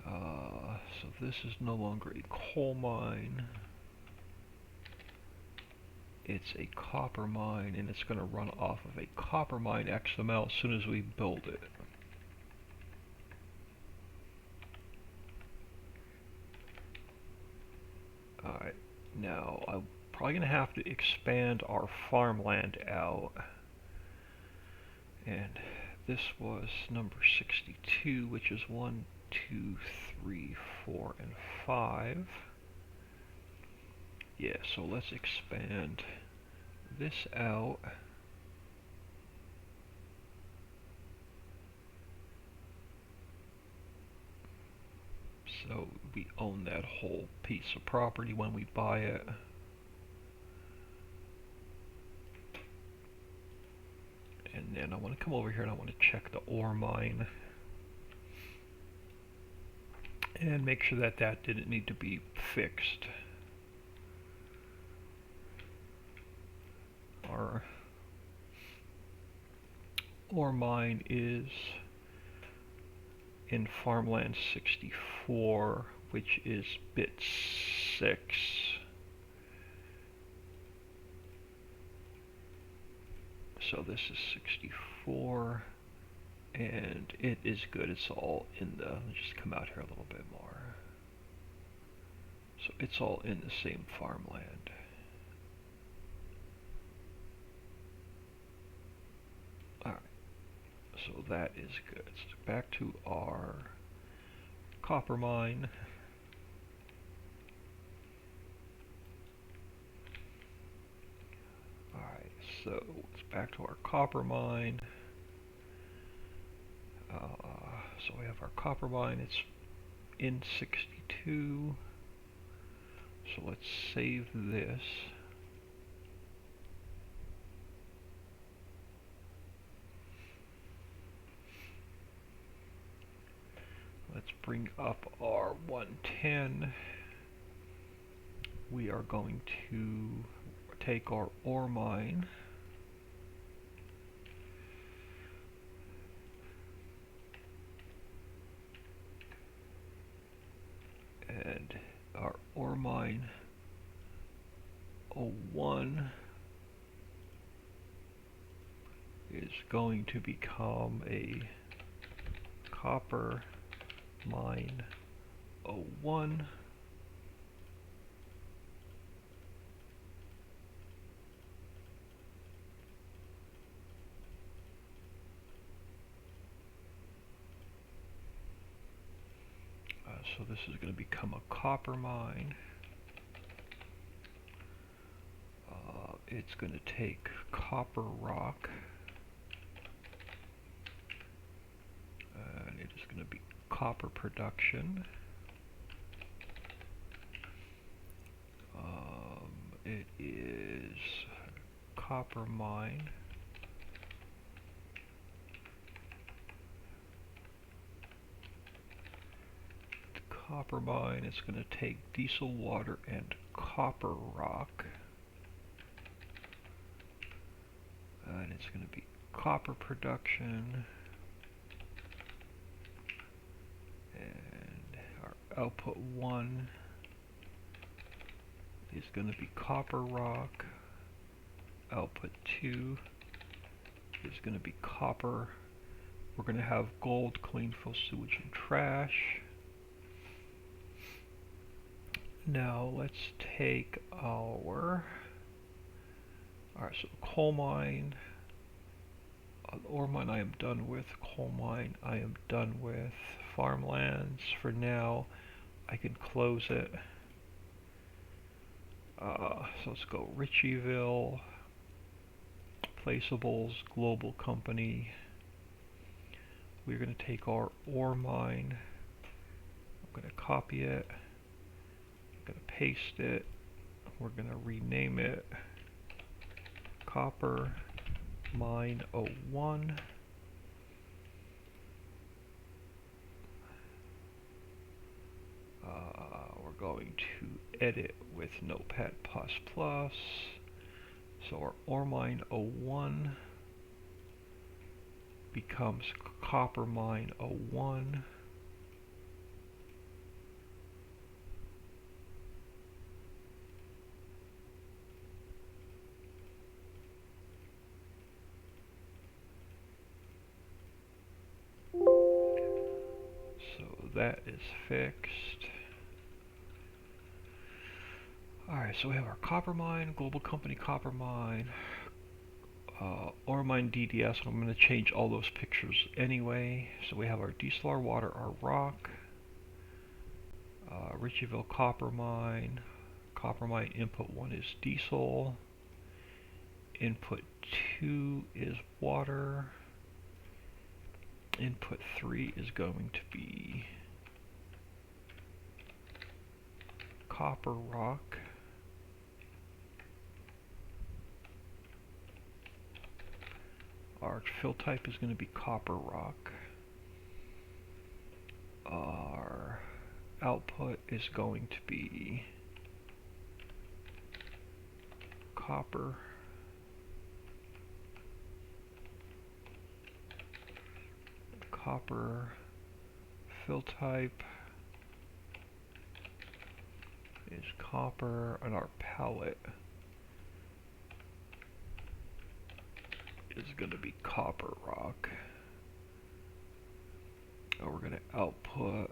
So this is no longer a coal mine. It's a copper mine, and it's going to run off of a copper mine XML as soon as we build it. Alright, now I'm probably going to have to expand our farmland out. And this was number 62, which is 1, 2, 3, 4, and 5. Yeah, so let's expand this out. So we own that whole piece of property when we buy it. And then I want to come over here and I want to check the ore mine and make sure that that didn't need to be fixed. Our ore mine is in farmland 64, which is bit 6. So this is 64, and it is good. It's all in the, let's just come out here a little bit more. So it's all in the same farmland. Alright, so that is good. So back to our copper mine. Alright, so it's back to our copper mine. So we have our copper mine, it's in 62. So let's save this. Let's bring up our 110. We are going to take our ore mine. And our ore mine 01 is going to become a copper mine 01. So this is going to become a copper mine. It's going to take copper rock, and it is going to be copper production. It is copper mine. Copper mine, it's going to take diesel water and copper rock. And it's going to be copper production. And our output 1 is going to be copper rock. Output 2 is going to be copper. We're going to have gold, clean fill, sewage, and trash. Now let's take our, alright, so coal mine, ore mine I am done with, coal mine I am done with, farmlands for now, I can close it. So let's go Ricciville, placeables, global company. We're going to take our ore mine, I'm going to copy it. Going to paste it. We're going to rename it copper mine 01. We're going to edit with Notepad++. So our ore mine 01 becomes copper mine 01. That is fixed. Alright, so we have our copper mine, global company copper mine, Ore mine DDS. I'm going to change all those pictures anyway. So we have our desalar water, our rock, Ricciville copper mine. Copper mine input 1 is diesel. Input 2 is water. Input 3 is going to be copper rock. Our fill type is going to be copper rock. Our output is going to be copper. Copper fill type is copper, and our palette is going to be copper rock. And we're going to output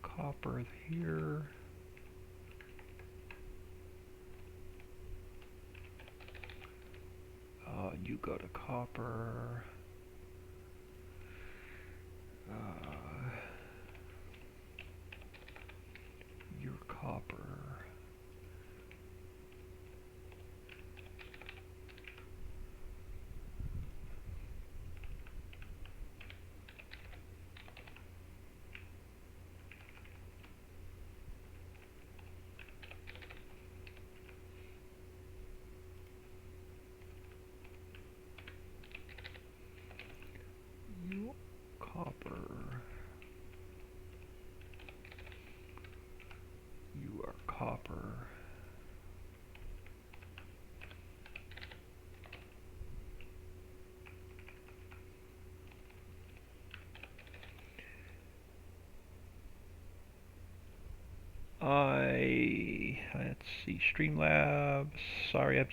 copper here. You go to copper. Your copper. Copper. You are copper. Let's see, Streamlabs. Sorry,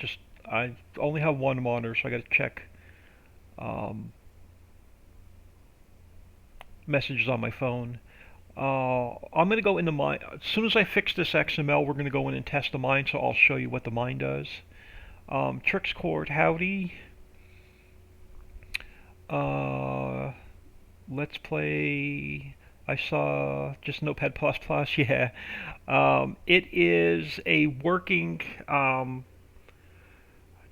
I only have one monitor, so I got to check messages on my phone. I'm going to go into mine. As soon as I fix this XML, we're going to go in and test the mine, so I'll show you what the mine does. Tricks Court, howdy. Let's play. I saw just Notepad++, yeah. It is a working,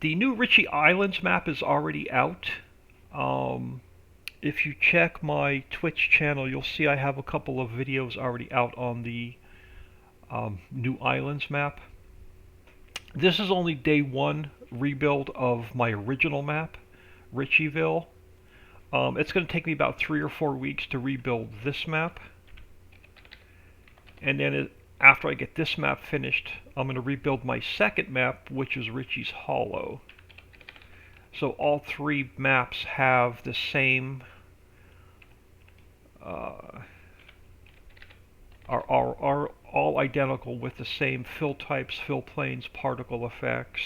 the new Ritchie Islands map is already out. If you check my Twitch channel, you'll see I have a couple of videos already out on the new Islands map. This is only day 1 rebuild of my original map, Ricciville. It's going to take me about 3 or 4 weeks to rebuild this map. And then after I get this map finished, I'm going to rebuild my second map, which is Ritchie's Hollow. So all 3 maps have the same, are all identical with the same fill types, fill planes, particle effects.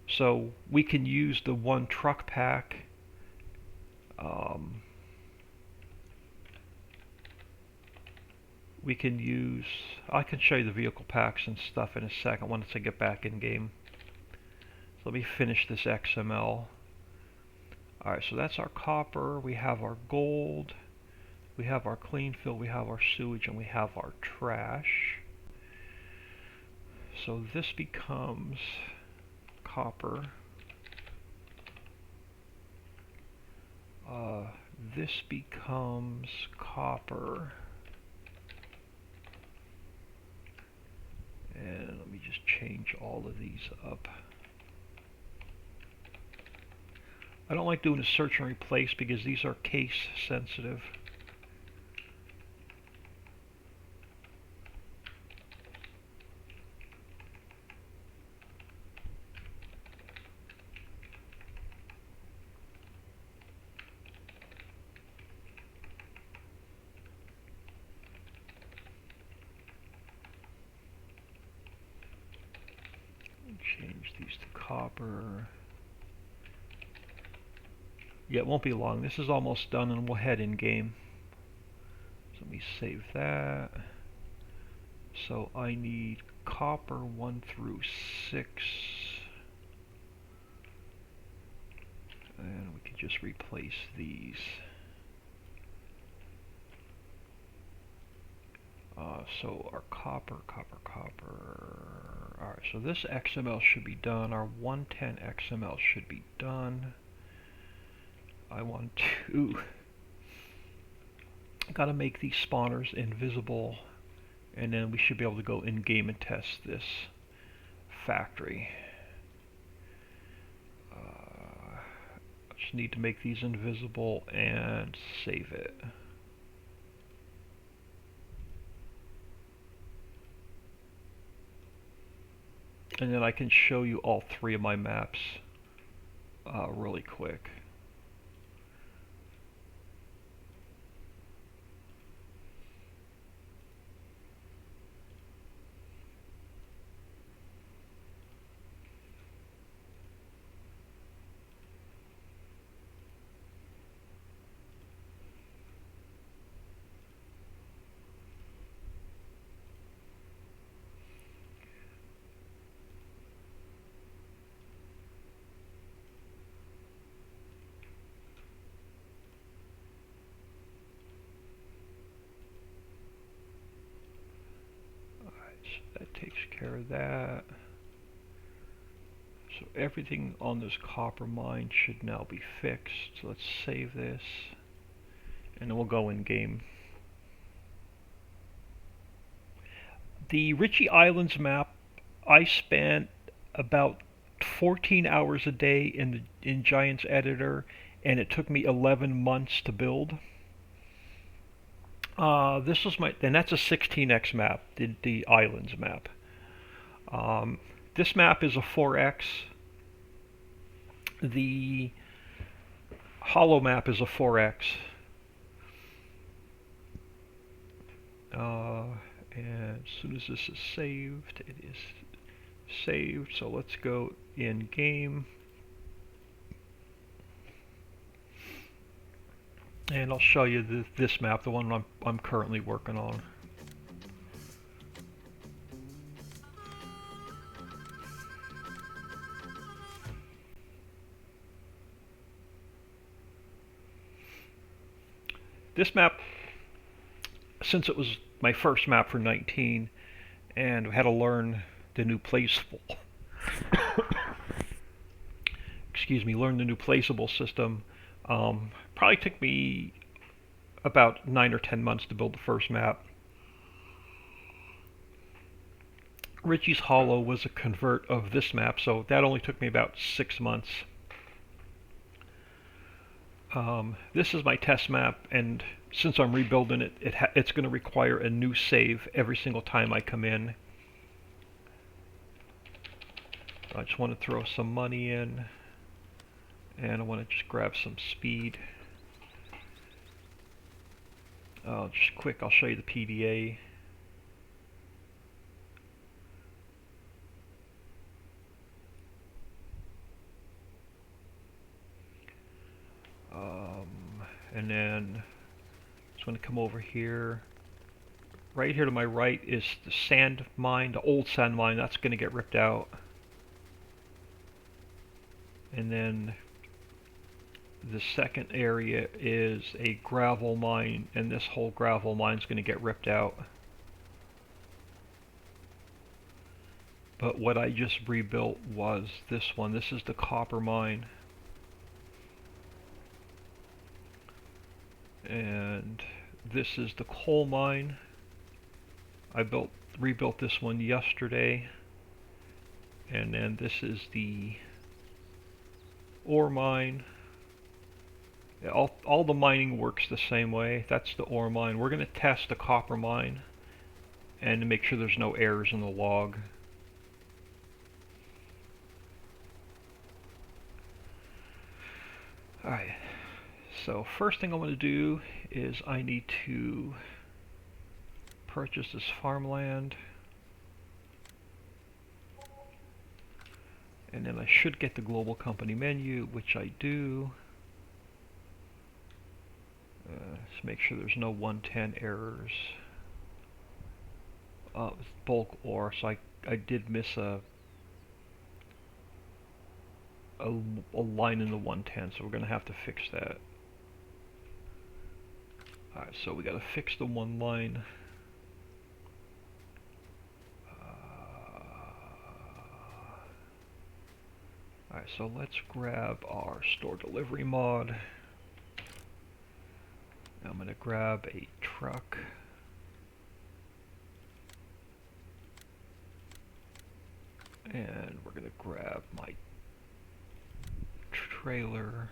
So we can use the one truck pack. We can use, I can show you the vehicle packs and stuff in a second once I get back in game. So let me finish this XML. Alright, so that's our copper, we have our gold, we have our clean fill, we have our sewage, and we have our trash. So this becomes copper. This becomes copper. And let me just change all of these up. I don't like doing a search and replace because these are case sensitive. Change these to copper. Yeah, it won't be long. This is almost done and we'll head in game. So let me save that. So I need copper 1 through 6. And we can just replace these. So our copper. Alright, so this XML should be done. Our 110 XML should be done. I want to... Gotta make these spawners invisible, and then we should be able to go in-game and test this factory. Just need to make these invisible and save it. And then I can show you all 3 of my maps really quick. That takes care of that. So everything on this copper mine should now be fixed. So let's save this, and then we'll go in game. The Ritchie Islands map, I spent about 14 hours a day in Giants Editor, and it took me 11 months to build. This was and that's a 16x map, the Islands map. This map is a 4x. The Hollow map is a 4x. And as soon as this is saved, it is saved. So let's go in game. And I'll show you this map, the one I'm currently working on. This map, since it was my first map for 19, and I had to learn the new placeable, excuse me, learn the new placeable system. Probably took me about 9 or 10 months to build the first map. Ritchie's Hollow was a convert of this map, so that only took me about 6 months. This is my test map, and since I'm rebuilding it, it's going to require a new save every single time I come in. I just want to throw some money in, and I want to just grab some speed. Just quick, I'll show you the PDA. And then just want to come over here. Right here to my right is the sand mine, the old sand mine. That's going to get ripped out. And then the second area is a gravel mine, and this whole gravel mine is going to get ripped out. But what I just rebuilt was this one. This is the copper mine. And this is the coal mine. I rebuilt this one yesterday. And then this is the ore mine. All the mining works the same way. That's the ore mine. We're going to test the copper mine and make sure there's no errors in the log. Alright, so first thing I want to do is I need to purchase this farmland. And then I should get the global company menu, which I do. Let's make sure there's no 110 errors. bulk ore, so I did miss a line in the 110, so we're going to have to fix that. Alright, so we got to fix the one line. Alright, so let's grab our store delivery mod. I'm going to grab a truck. And we're going to grab my trailer.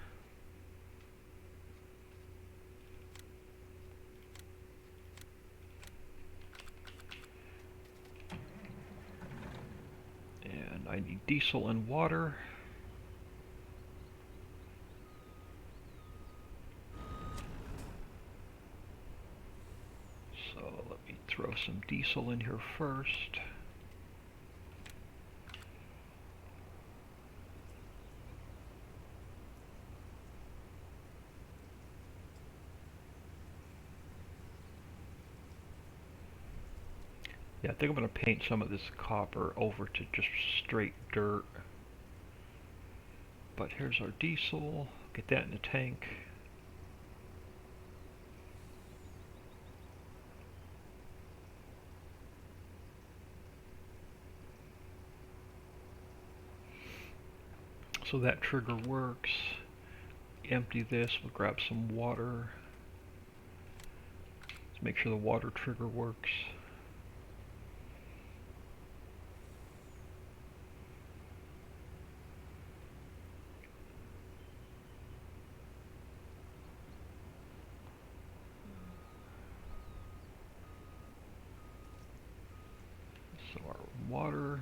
And I need diesel and water. So let me throw some diesel in here first. Yeah, I think I'm going to paint some of this copper over to just straight dirt. But here's our diesel. Get that in the tank. So that trigger works. Empty this, we'll grab some water. Let's make sure the water trigger works. So our water,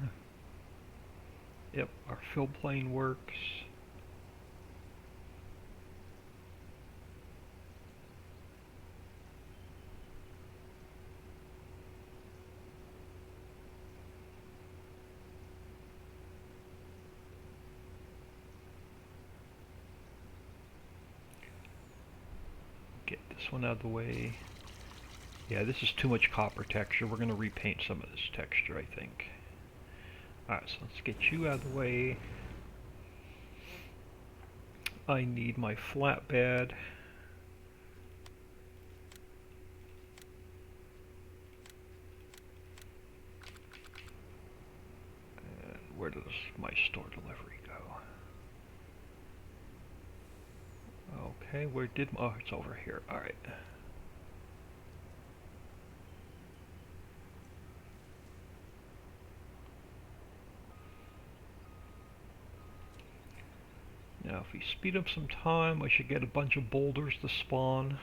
yep, our fill plane works. Get this one out of the way. Yeah, this is too much copper texture. We're going to repaint some of this texture, I think. Alright, so let's get you out of the way. I need my flatbed. And where does my store delivery go? Okay, where did... oh, it's over here. Alright. Now if we speed up some time, I should get a bunch of boulders to spawn.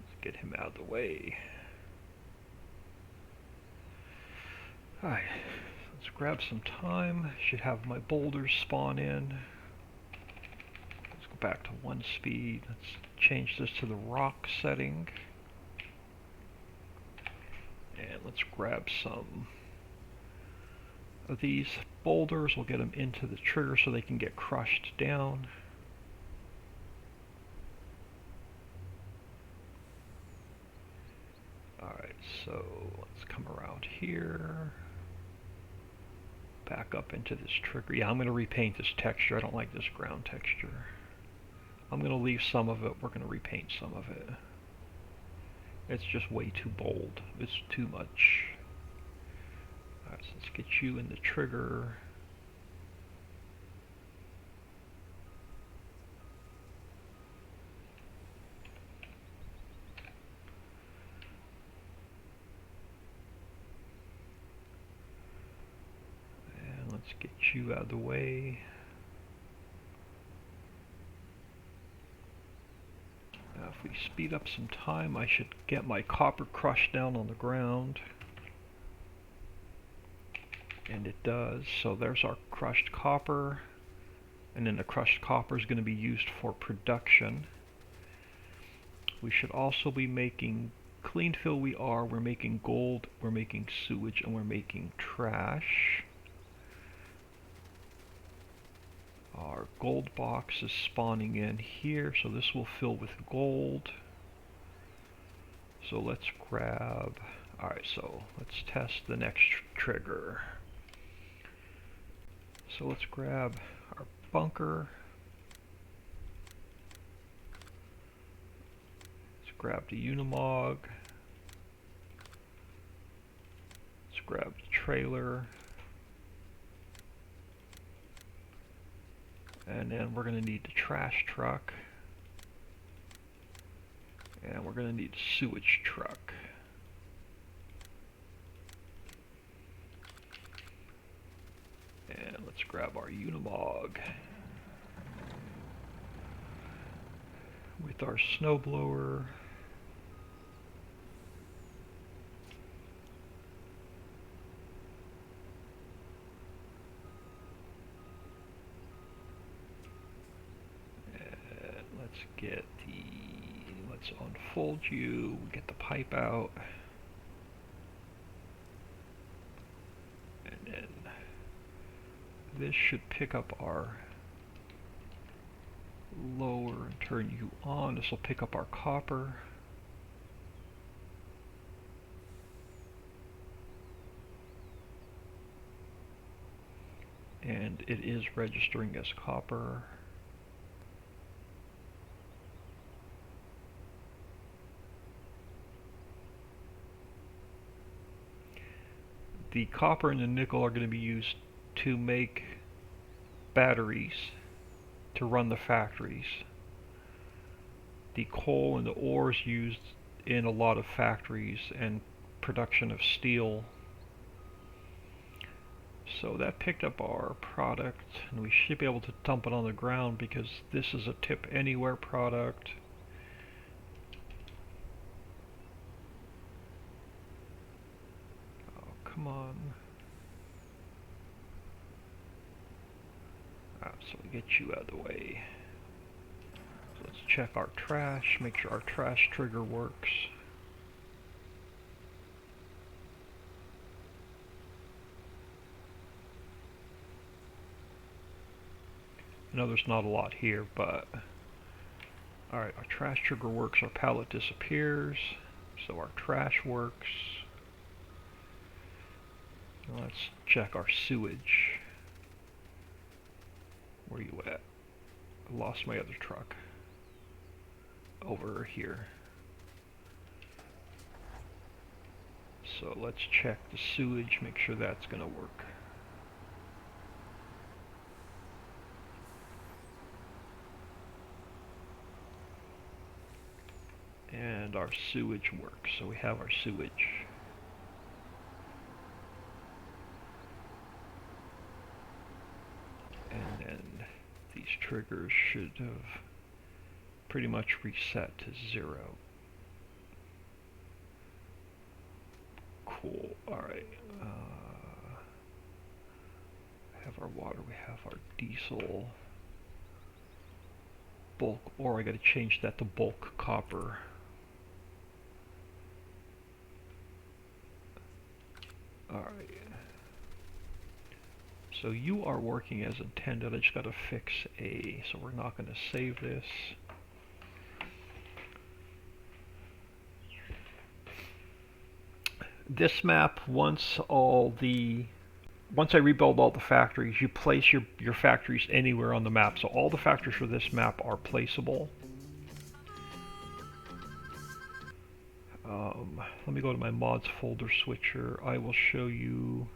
Let's get him out of the way. Alright, let's grab some time. Should have my boulders spawn in. Let's go back to 1 speed. Let's change this to the rock setting. And let's grab some of these boulders. We'll get them into the trigger so they can get crushed down. Alright, so let's come around here. Back up into this trigger. Yeah, I'm going to repaint this texture. I don't like this ground texture. I'm going to leave some of it. We're going to repaint some of it. It's just way too bold. It's too much. Alright, so let's get you in the trigger. And let's get you out of the way. Now if we speed up some time, I should get my copper crushed down on the ground. And it does. So there's our crushed copper. And then the crushed copper is going to be used for production. We should also be making clean fill. We're making gold, we're making sewage, and we're making trash. Our gold box is spawning in here, so this will fill with gold. So let's grab, alright, so let's test the next trigger. So let's grab our bunker. Let's grab the Unimog. Let's grab the trailer. And then we're going to need the trash truck. And we're going to need a sewage truck. And let's grab our Unimog. With our snowblower. And let's get let's unfold you, get the pipe out. And then this should pick up our lower and turn you on. This will pick up our copper. And it is registering as copper. The copper and the nickel are going to be used to make batteries to run the factories. The coal and the ore is used in a lot of factories and production of steel. So that picked up our product, and we should be able to dump it on the ground because this is a tip anywhere product. Oh, come on. So we get you out of the way. So let's check our trash, make sure our trash trigger works. I know there's not a lot here, but alright, our trash trigger works, our pallet disappears, so our trash works. Let's check our sewage. Where you at? I lost my other truck. Over here. So let's check the sewage, make sure that's gonna work. And our sewage works, so we have our sewage. And then these triggers should have pretty much reset to 0. Cool, alright. We have our water, we have our diesel. Bulk ore, I gotta change that to bulk copper. Alright. So you are working as intended. I just gotta fix so we're not gonna save this. This map, once I rebuild all the factories, you place your factories anywhere on the map. So all the factories for this map are placeable. Let me go to my mods folder switcher. I will show you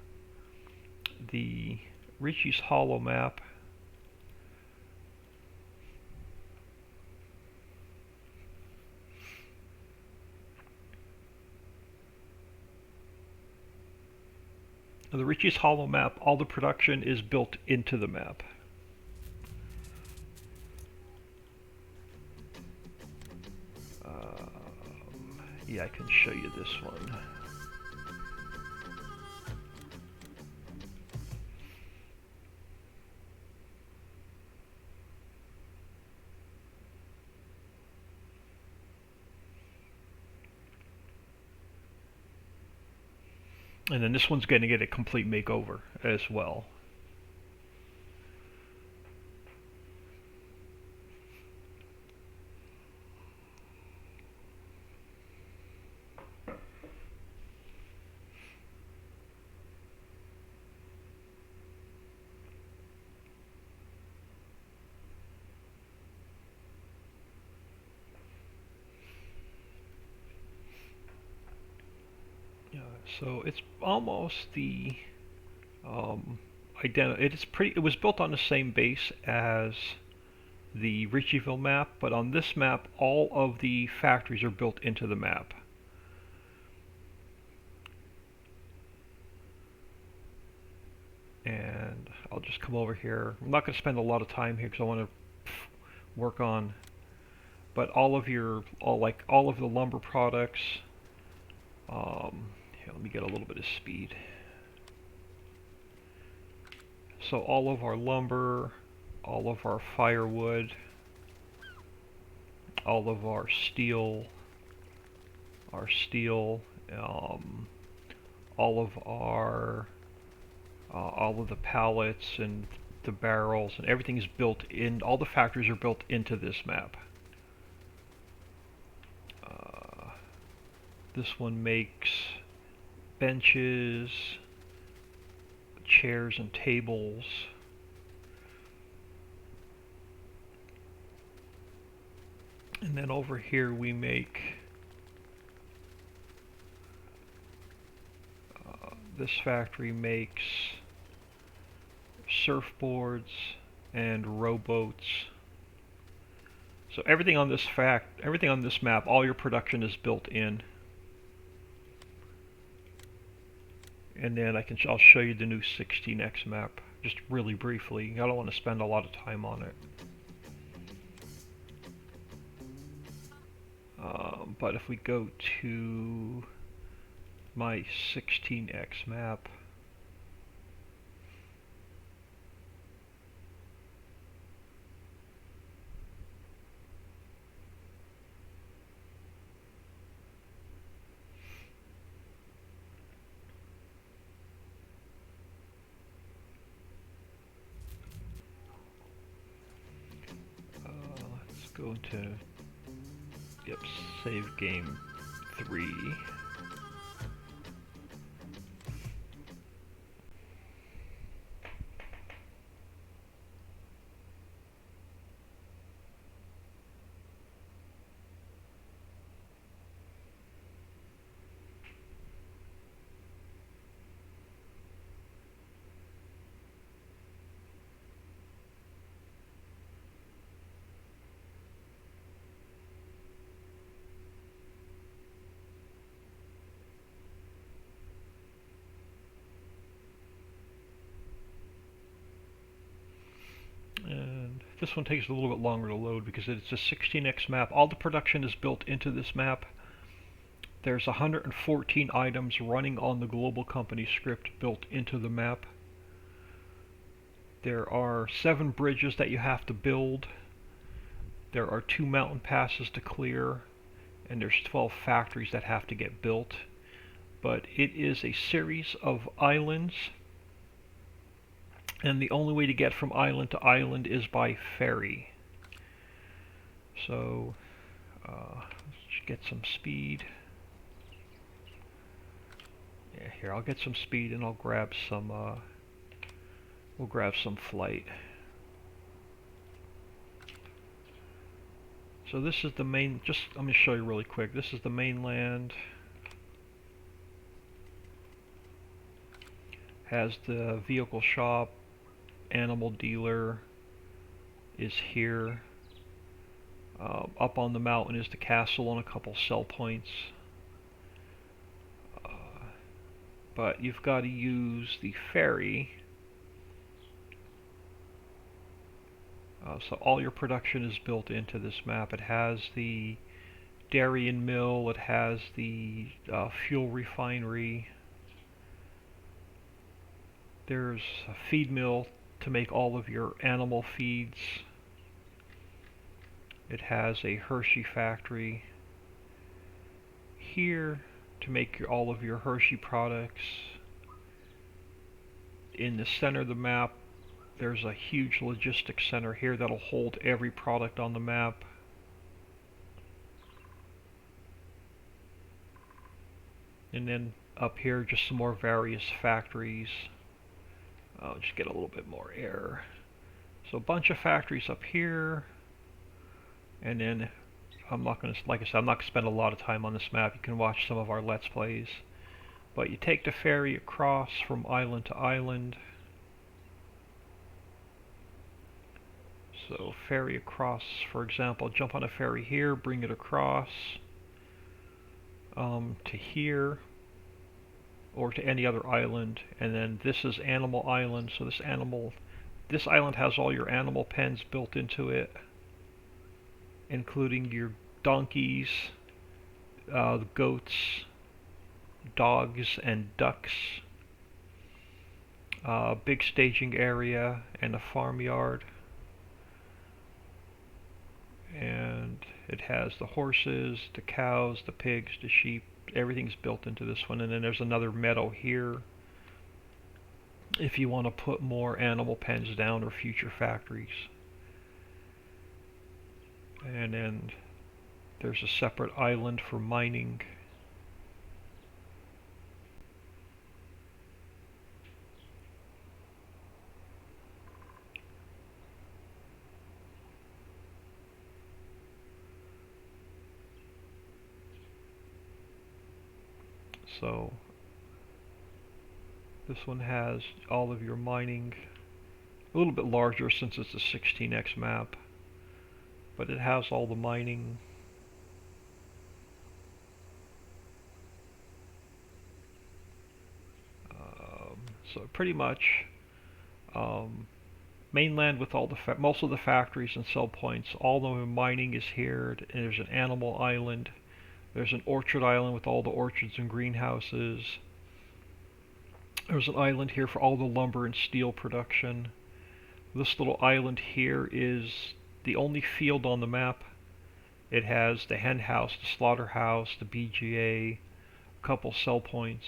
the Ricciville Hollow map. Now, the Ricciville Hollow map, all the production is built into the map. Yeah, I can show you this one. And then this one's going to get a complete makeover as well. So it's almost the it was built on the same base as the Ricciville map, but on this map, all of the factories are built into the map. And I'll just come over here. I'm not going to spend a lot of time here because I want to work on, but all of the lumber products. Here, let me get a little bit of speed. So all of our lumber, all of our firewood, all of our steel, all of the pallets and the barrels and everything is built in. All the factories are built into this map. This one makes benches, chairs and tables. And then over here we make this factory makes surfboards and rowboats. So everything on this map, all your production is built in. And then I'll show you the new 16x map just really briefly. I don't want to spend a lot of time on it. But if we go to my 16x map, let's go into save game 3. And this one takes a little bit longer to load because it's a 16x map. All the production is built into this map. There's 114 items running on the global company script built into the map. There are 7 bridges that you have to build. There are 2 mountain passes to clear. And there's 12 factories that have to get built. But it is a series of islands. And the only way to get from island to island is by ferry. So, let's get some speed. Yeah, here, I'll get some speed and I'll grab some, we'll grab some flight. So this is the main, let me show you really quick. This is the mainland. Has the vehicle shop. Animal dealer is here. Up on the mountain is the castle and a couple sell points. But you've got to use the ferry. So all your production is built into this map. It has the dairy and mill. It has the fuel refinery. There's a feed mill to make all of your animal feeds. It has a Hershey factory here to make all of your Hershey products. In the center of the map, there's a huge logistics center here that'll hold every product on the map. And then up here, just some more various factories. I'll just get a little bit more air. So a bunch of factories up here, and then I'm not going to, like I said, I'm not going to spend a lot of time on this map. You can watch some of our Let's Plays. But you take the ferry across from island to island. So ferry across, for example, jump on a ferry here, bring it across to here, or to any other island. And then this is Animal Island, so this island has all your animal pens built into it, including your donkeys, goats, dogs, and ducks. Big staging area and a farmyard. And it has the horses, the cows, the pigs, the sheep. Everything's built into this one. And then there's another meadow here if you want to put more animal pens down or future factories. And then there's a separate island for mining. So this one has all of your mining, a little bit larger since it's a 16x map, but it has all the mining. So pretty much mainland with all the most of the factories and sell points. All the mining is here. And there's an animal island. There's an orchard island with all the orchards and greenhouses. There's an island here for all the lumber and steel production. This little island here is the only field on the map. It has the hen house, the slaughterhouse, the BGA, a couple sell points,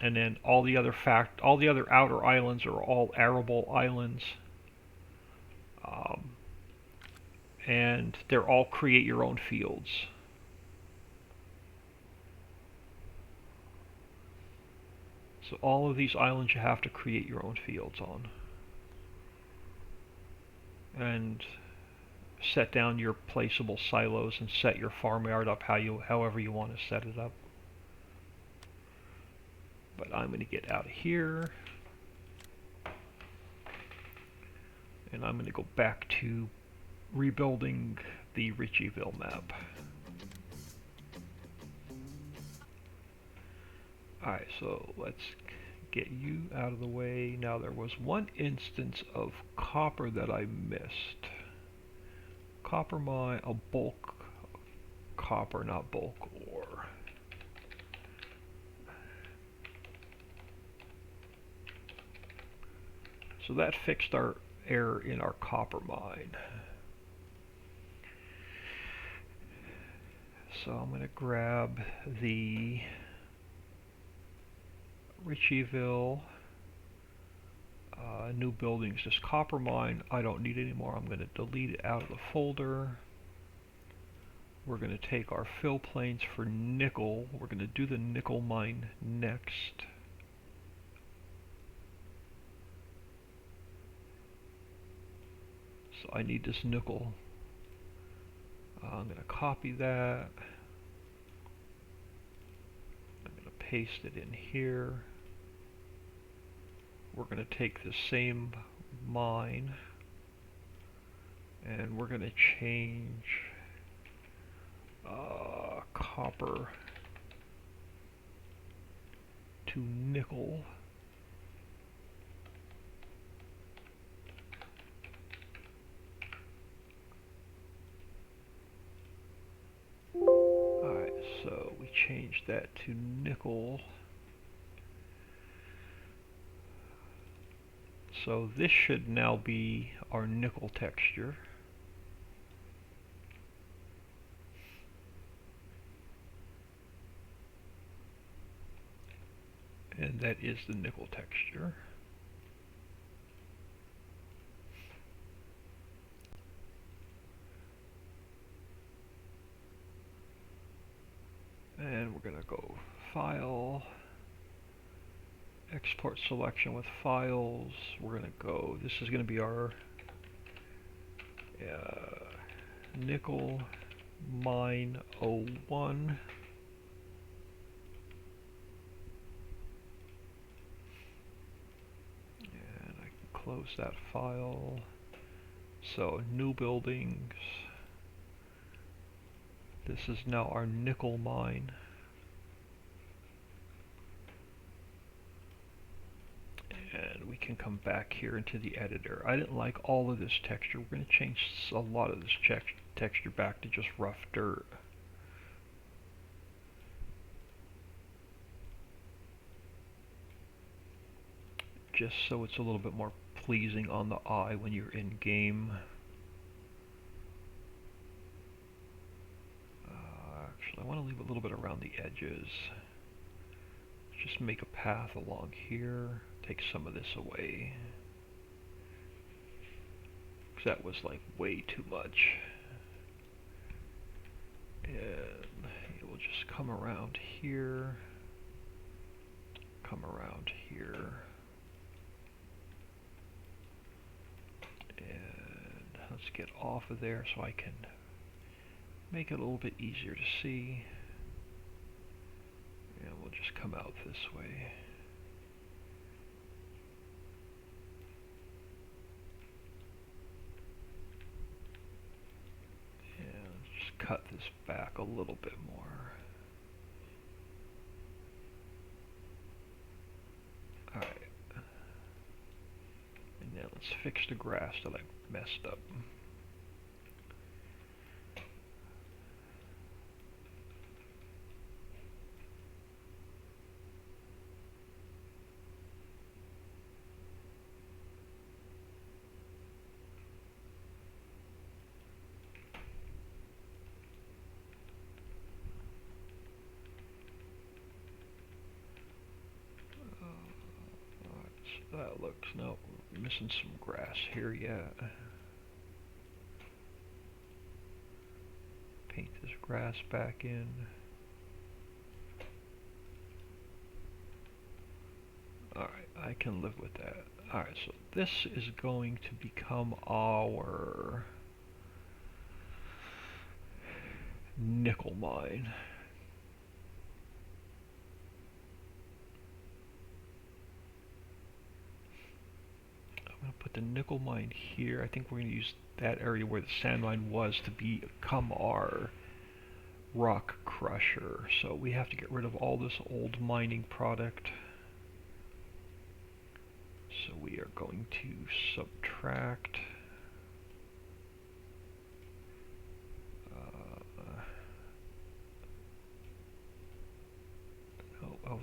and then all the other outer islands are all arable islands, and they're all create your own fields. So all of these islands you have to create your own fields on, and set down your placeable silos and set your farmyard up however you want to set it up. But I'm going to get out of here, and I'm going to go back to rebuilding the Ricciville map. Alright, so let's get you out of the way. Now there was one instance of copper that I missed. Copper mine, a bulk copper, not bulk ore. So that fixed our error in our copper mine. So I'm going to grab the Ricciville new buildings. This copper mine I don't need anymore. I'm going to delete it out of the folder. We're going to take our fill planes for nickel. We're going to do the nickel mine next. So I need this nickel. I'm going to copy that. I'm going to paste it in here. We're going to take the same mine and we're going to change copper to nickel. Alright, so we changed that to nickel. So this should now be our nickel texture. And that is the nickel texture. And we're going to go File, Export Selection with Files. We're going to go, this is going to be our nickel mine 01. close that file. So new buildings. This is now our nickel mine. And we can come back here into the editor. I didn't like all of this texture. We're going to change a lot of this texture back to just rough dirt. Just so it's a little bit more pleasing on the eye when you're in game. Actually, I want to leave a little bit around the edges. Just make a path along here. Take some of this away. Because that was like way too much. And it will just come around here. Come around here. And let's get off of there so I can make it a little bit easier to see. And we'll just come out this way. And just cut this back a little bit more. Alright. And now let's fix the grass that I messed up. That looks, no, we're missing some grass here yet. Paint this grass back in. Alright, I can live with that. Alright, so this is going to become our nickel mine. I'm going to put the nickel mine here. I think we're going to use that area where the sand mine was to become our rock crusher. So we have to get rid of all this old mining product. So we are going to subtract no, I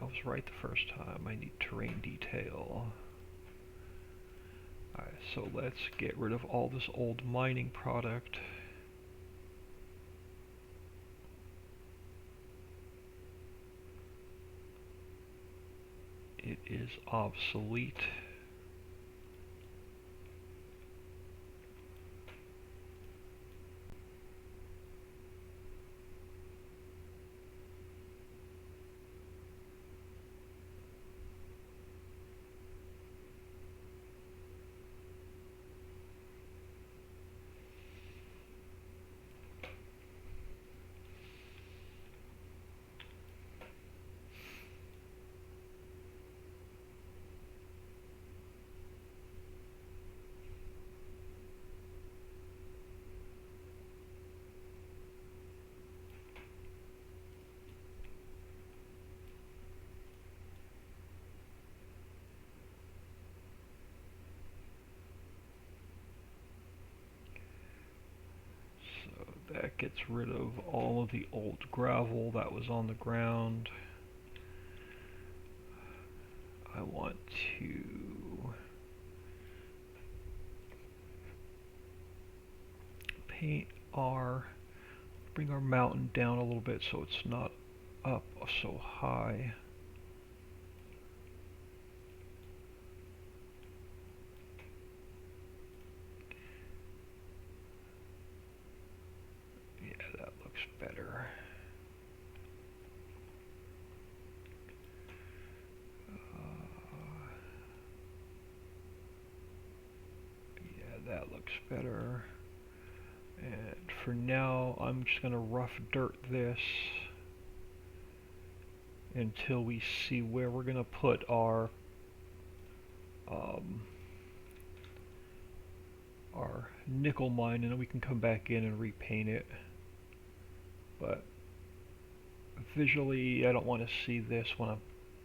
was right the first time. I need terrain detail. Alright, so let's get rid of all this old mining product. It is obsolete. That gets rid of all of the old gravel that was on the ground. I want to bring our mountain down a little bit so it's not up so high. Better. Yeah, that looks better. And for now, I'm just going to rough dirt this until we see where we're going to put our our nickel mine, and then we can come back in and repaint it. But visually, I don't want to see this when I'm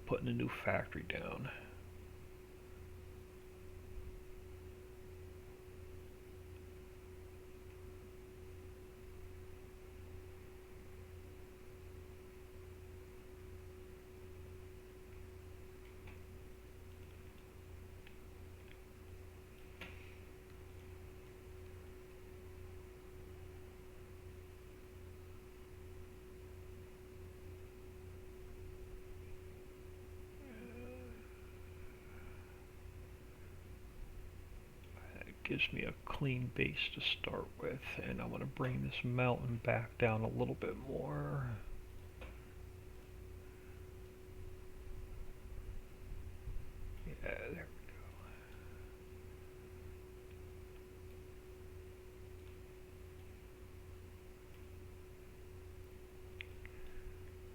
putting a new factory down. Gives me a clean base to start with, and I want to bring this mountain back down a little bit more. Yeah, there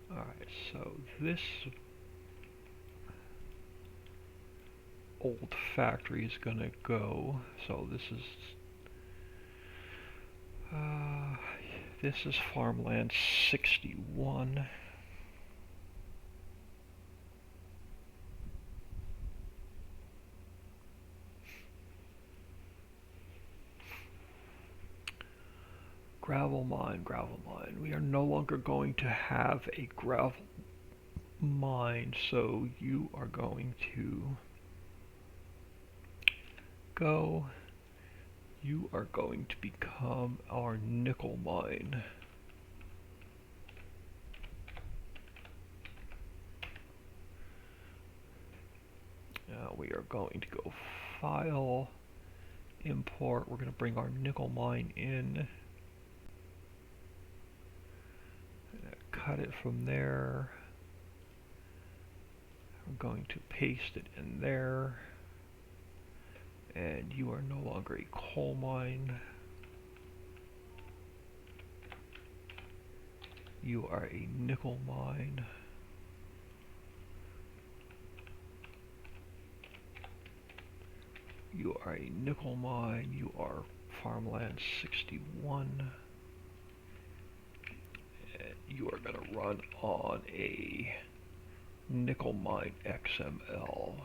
we go. Alright, so this old factory is gonna go. So this is farmland 61. Gravel mine, gravel mine. We are no longer going to have a gravel mine, so you are going to go. You are going to become our nickel mine. Now we are going to go file, import. We're going to bring our nickel mine in. Cut it from there. I'm going to paste it in there. And you are no longer a coal mine. You are a nickel mine. You are a nickel mine. You are farmland 61. And you are going to run on a nickel mine XML.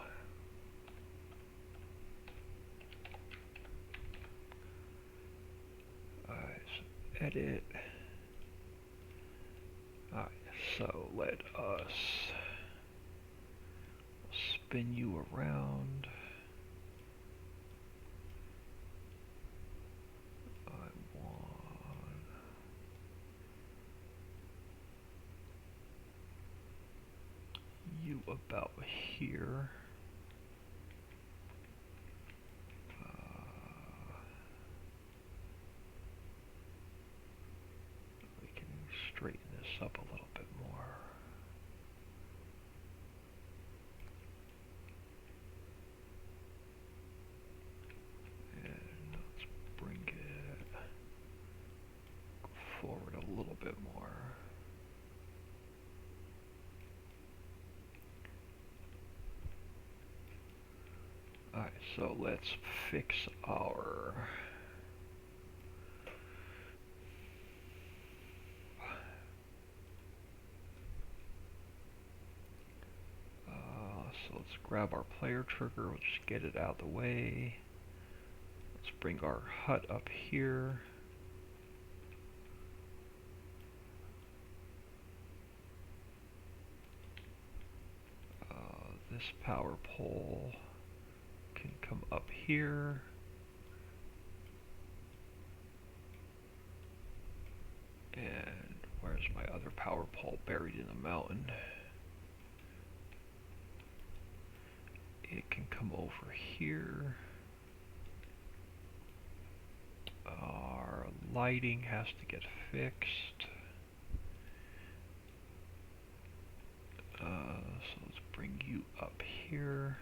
Edit. Alright, so let us spin you around. I want you about here. Straighten this up a little bit more. And let's bring it forward a little bit more. Alright, so let's fix our so let's grab our player trigger, we'll just get it out of the way. Let's bring our hut up here. This power pole can come up here. And where's my other power pole? Buried in the mountain. It can come over here. Our lighting has to get fixed. So let's bring you up here.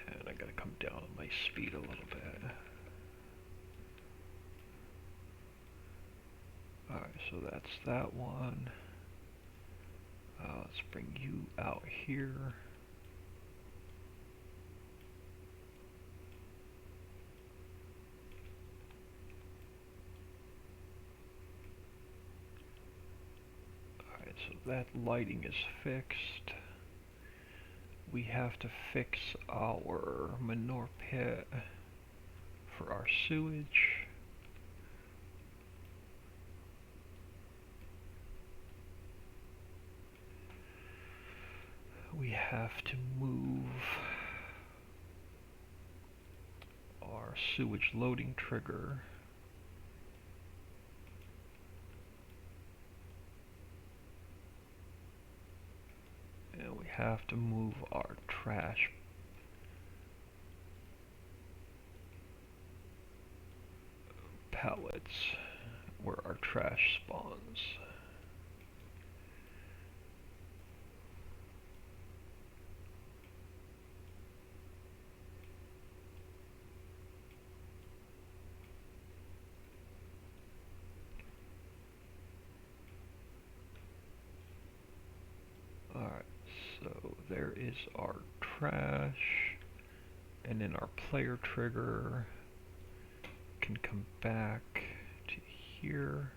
And I gotta come down on my speed a little bit. Alright, so that's that one. Let's bring you out here. Alright, so that lighting is fixed. We have to fix our manure pit for our sewage. We have to move our sewage loading trigger. And we have to move our trash pallets where our trash spawns. Alright, so there is our trash, and then our player trigger can come back to here.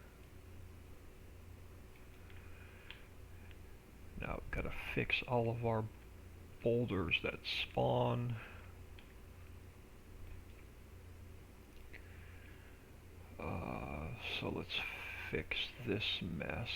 Now we've got to fix all of our boulders that spawn. So let's fix this mess.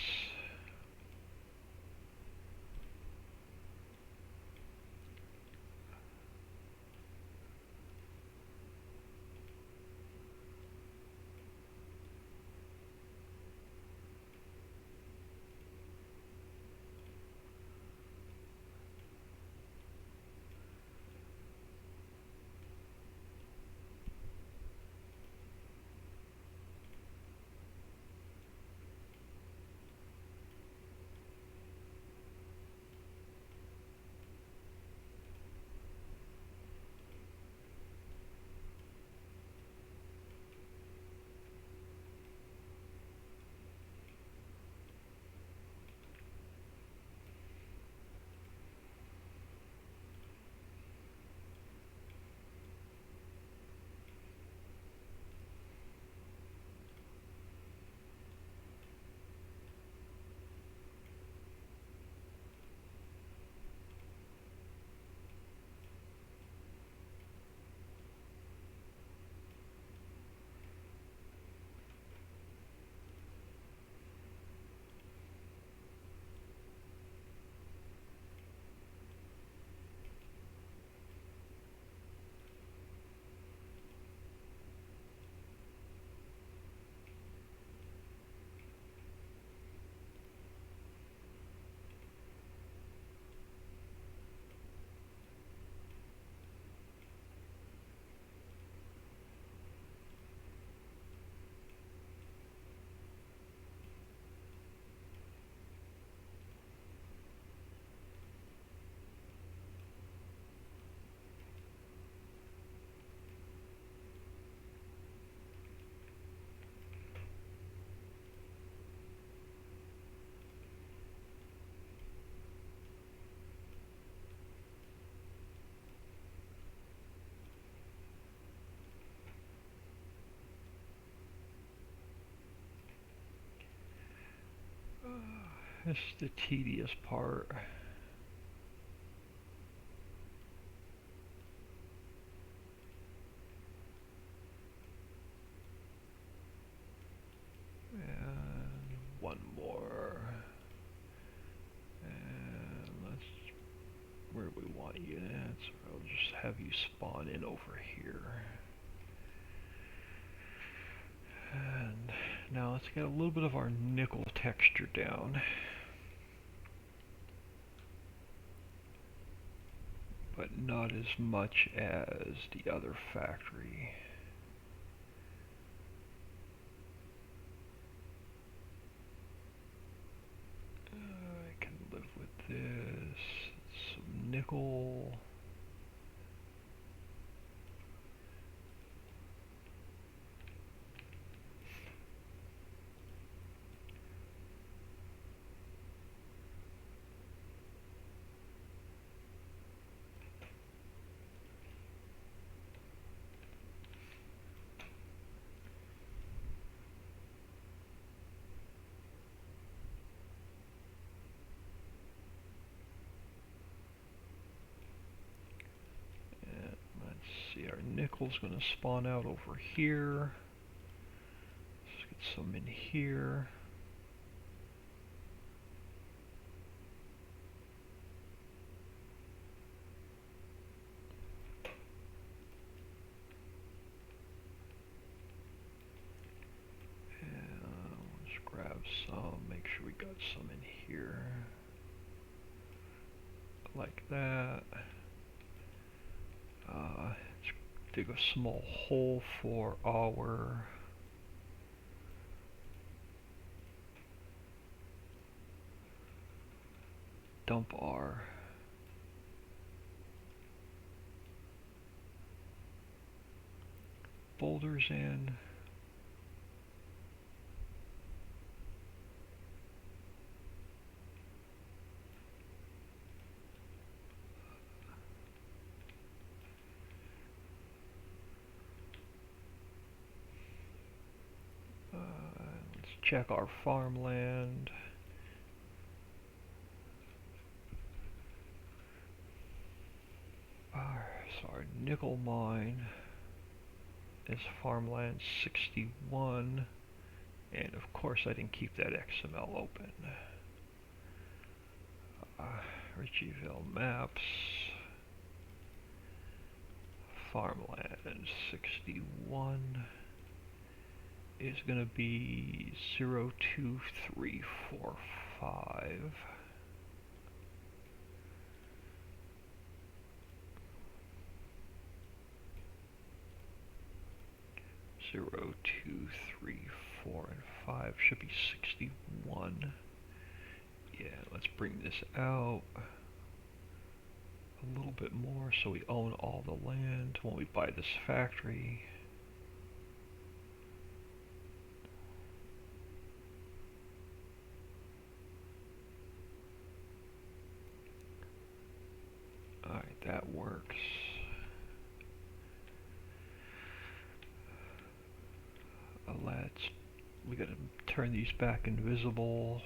This is the tedious part. And one more. And let's, where do we want you at? So I'll just have you spawn in over here. And now let's get a little bit of our nickel texture down. But not as much as the other factory. I can live with this. Some nickel. Alright, our nickel's going to spawn out over here. Let's get some in here. Grab some, make sure we got some in here, like that. Let's dig a small hole for our dump our boulders in. Let's check our farmland. So our nickel mine is farmland 61, and of course I didn't keep that XML open. Ricciville maps, farmland 61 is going to be 02345. 0, 2, 3, 4, and 5 should be 61. Yeah, let's bring this out a little bit more so we own all the land when we buy this factory. Alright, that works. We gotta turn these back invisible.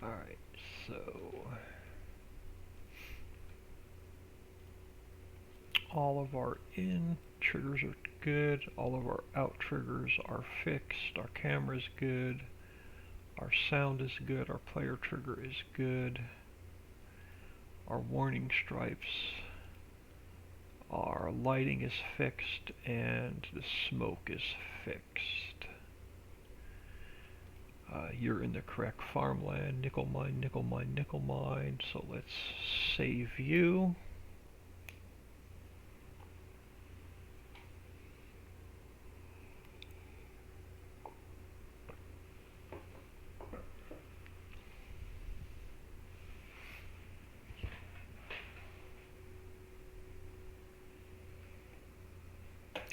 Alright, so all of our in triggers are good, all of our out triggers are fixed, our camera's good, our sound is good, our player trigger is good, our warning stripes, our lighting is fixed, and the smoke is fixed. You're in the correct farmland, nickel mine, nickel mine, nickel mine, so let's save you.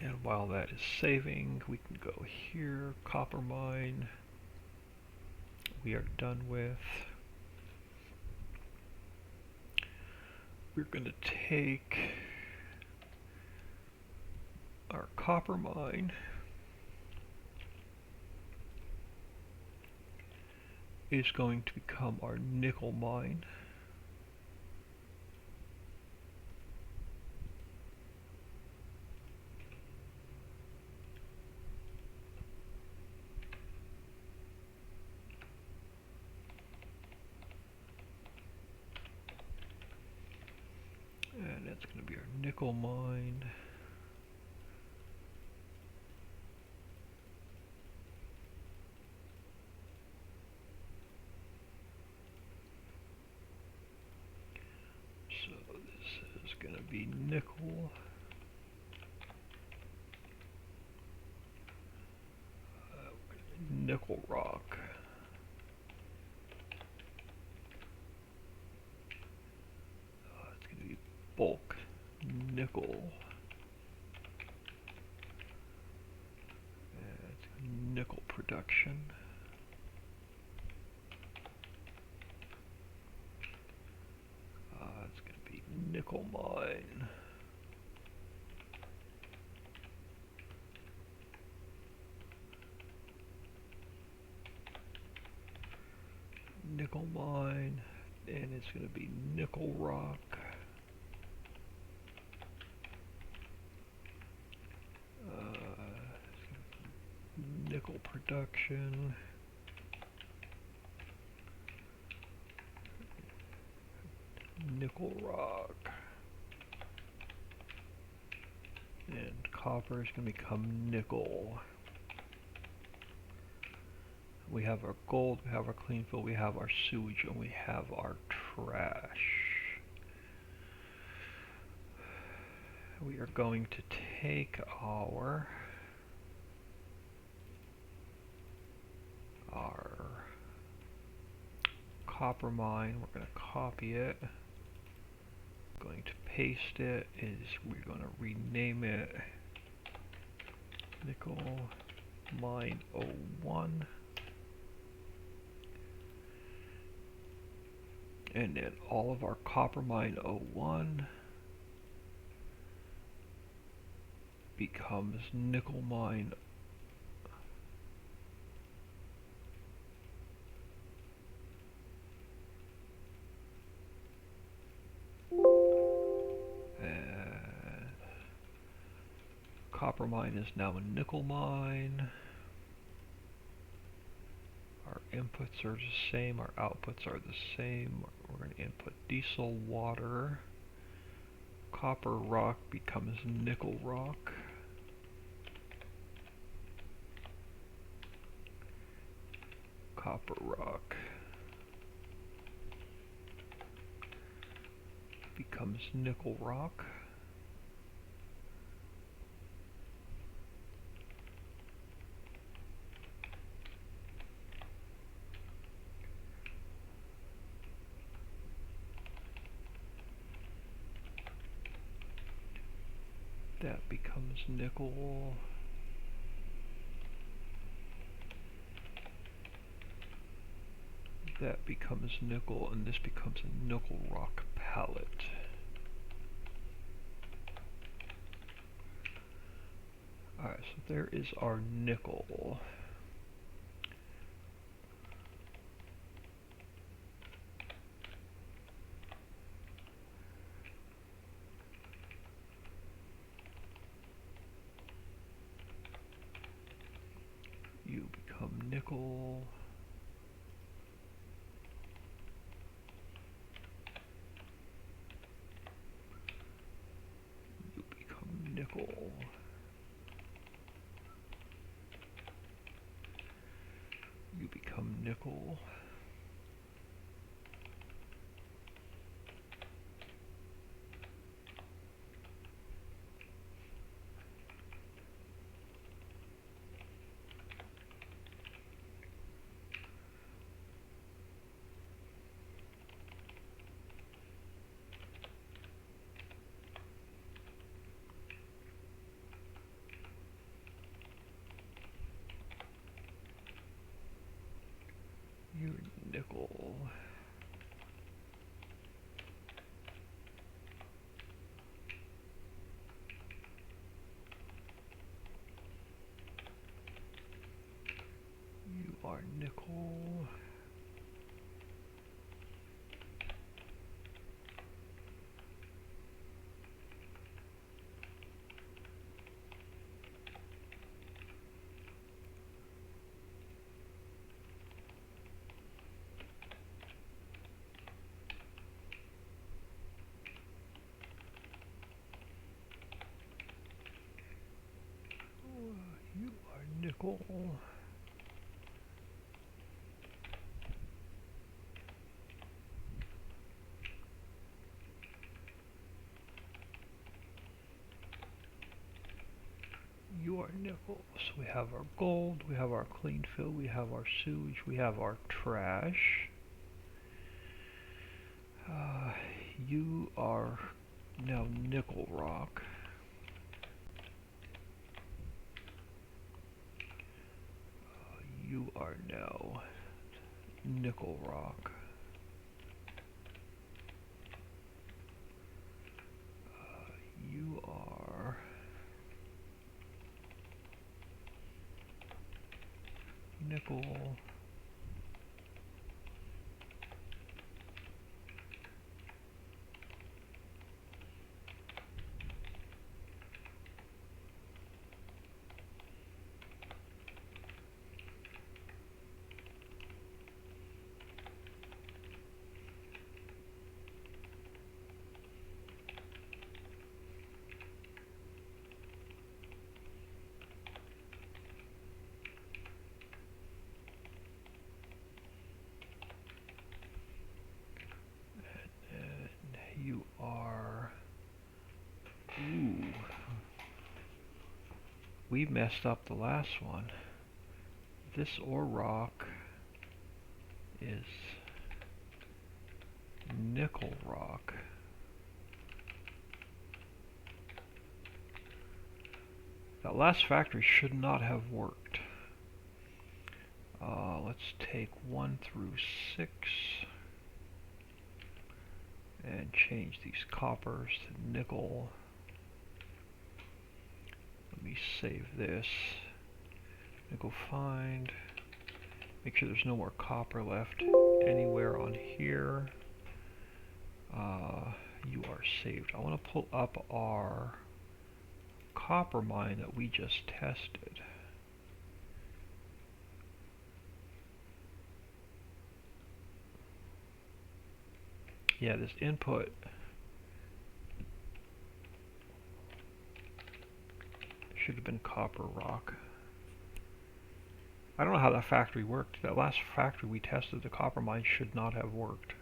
And while that is saving, we can go here, copper mine. We are done with. We're going to take our copper mine, is going to become our nickel mine. And that's going to be our nickel mine. be nickel. Nickel rock. It's going to be bulk nickel. Nickel production. It's going to be nickel mine. Nickel mine, and it's going to be nickel rock. Nickel production. Nickel rock. And copper is going to become nickel. We have our gold, we have our clean fill, we have our sewage, and we have our trash. We are going to take our copper mine, we're going to copy it, going to paste it, we're going to rename it Nickel Mine 01, and then all of our Copper Mine 01 becomes Nickel Mine . Copper mine is now a nickel mine. Our inputs are the same, our outputs are the same. We're going to input diesel water. Copper rock becomes nickel rock. Copper rock becomes nickel rock. That becomes nickel. That becomes nickel, and this becomes a nickel rock pallet. Alright, so there is our nickel. You become nickel. You become nickel. You become nickel. You're nickel. You are nickel. You are nickel. nickel. So we have our gold, we have our clean fill, we have our sewage, we have our trash. You are now nickel rock. You are now nickel rock. You are nickel. You are... Ooh. We messed up the last one. This ore rock is nickel rock. That last factory should not have worked. Let's take 1 through 6 and change these coppers to nickel. Let me save this. Nickel find. Make sure there's no more copper left anywhere on here. You are saved. I want to pull up our copper mine that we just tested. Yeah, this input should have been copper rock. I don't know how that factory worked. That last factory we tested, the copper mine, should not have worked.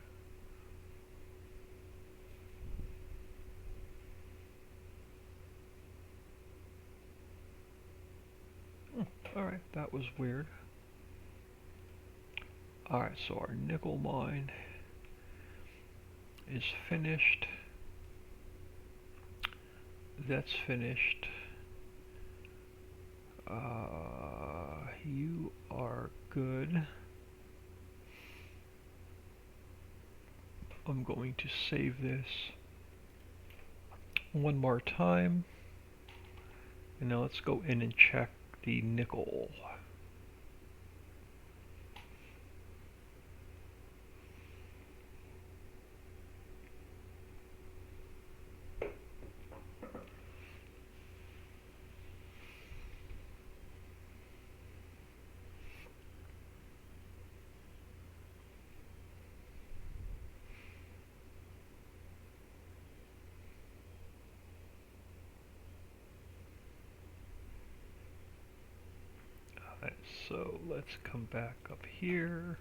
Alright, that was weird. Alright, so our nickel mine is finished. That's finished. You are good. I'm going to save this one more time. And now let's go in and check the nickel. So let's come back up here.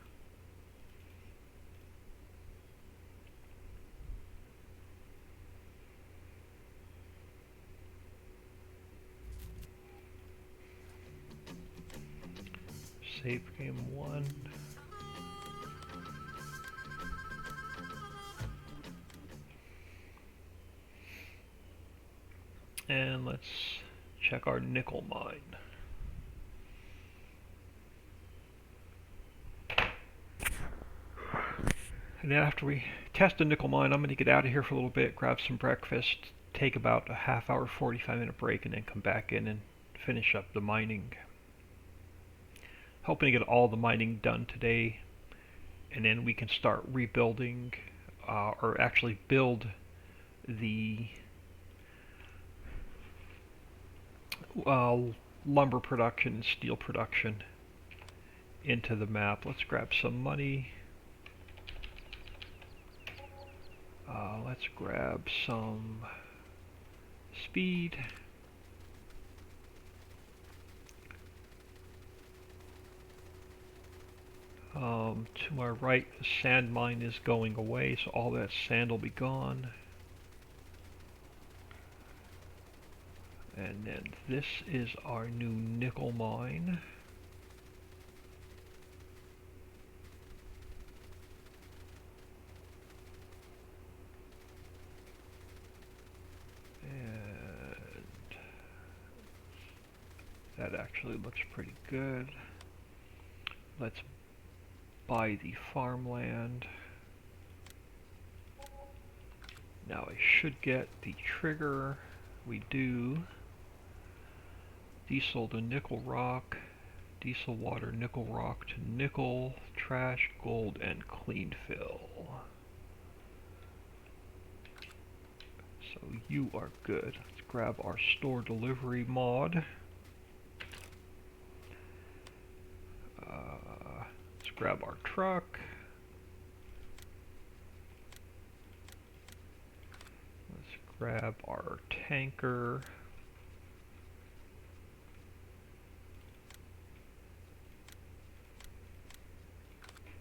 Save game 1. And let's check our nickel mine. And then after we test the nickel mine, I'm going to get out of here for a little bit, grab some breakfast, take about a half hour, 45-minute break, and then come back in and finish up the mining. Hoping to get all the mining done today, and then we can start rebuilding, or actually build the lumber production and steel production into the map. Let's grab some money. Let's grab some speed. To my right, the sand mine is going away, so all that sand will be gone. And then this is our new nickel mine. And that actually looks pretty good. Let's buy the farmland. Now I should get the trigger. We do. Diesel to nickel rock. Diesel water, nickel rock to nickel, trash, gold, and clean fill. So you are good. Let's grab our store delivery mod. Let's grab our truck. Let's grab our tanker.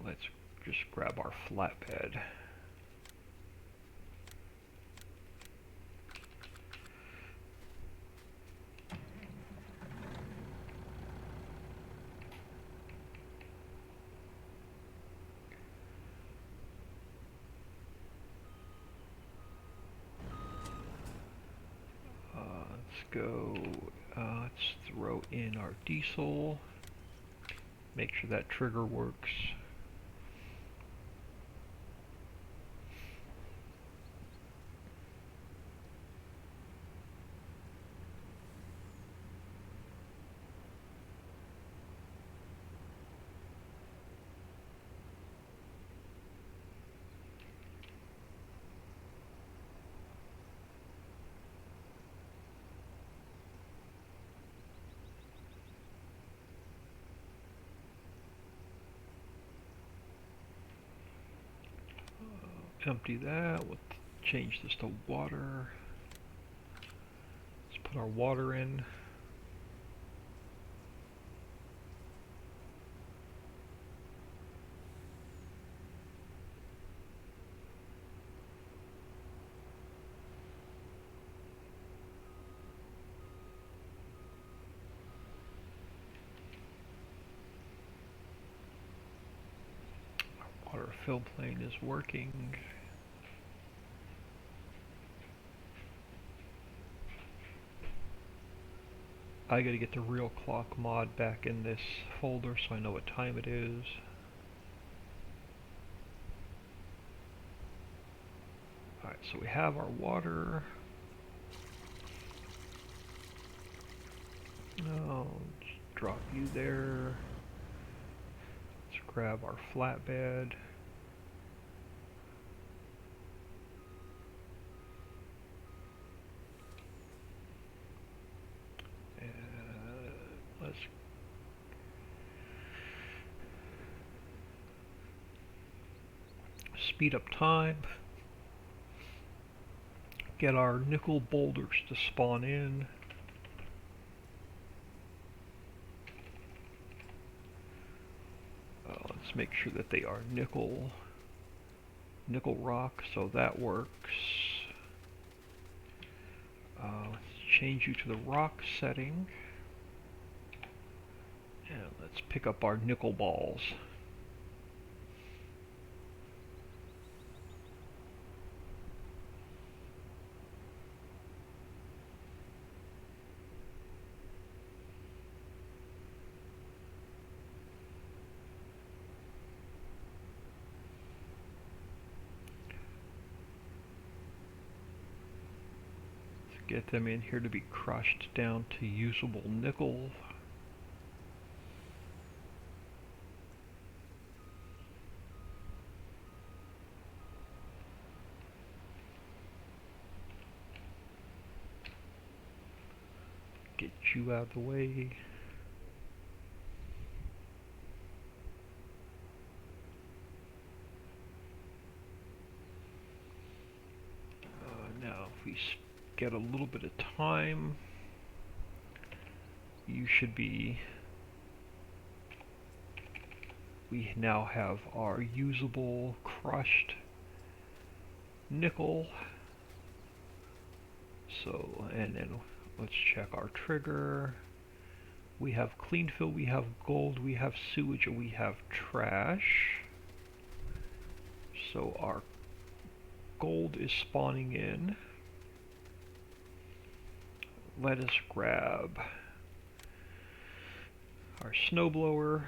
Let's just grab our flatbed. Let's go, let's throw in our diesel. Make sure that trigger works. Empty that. We'll change this to water. Let's put our water in. Our water fill plane is working. I gotta get the real clock mod back in this folder so I know what time it is. Alright, so we have our water. Oh, just drop you there. Let's grab our flatbed. Let's speed up time. Get our nickel boulders to spawn in. Let's make sure that they are nickel rock, so that works. Let's change you to the rock setting. And let's pick up our nickel balls. Let's get them in here to be crushed down to usable nickel. Get you out of the way. Now, if we get a little bit of time, you should be... We now have our usable crushed nickel. So, and then Let's check our trigger. We have clean fill, we have gold, we have sewage, and we have trash. So our gold is spawning in. Let us grab our snowblower.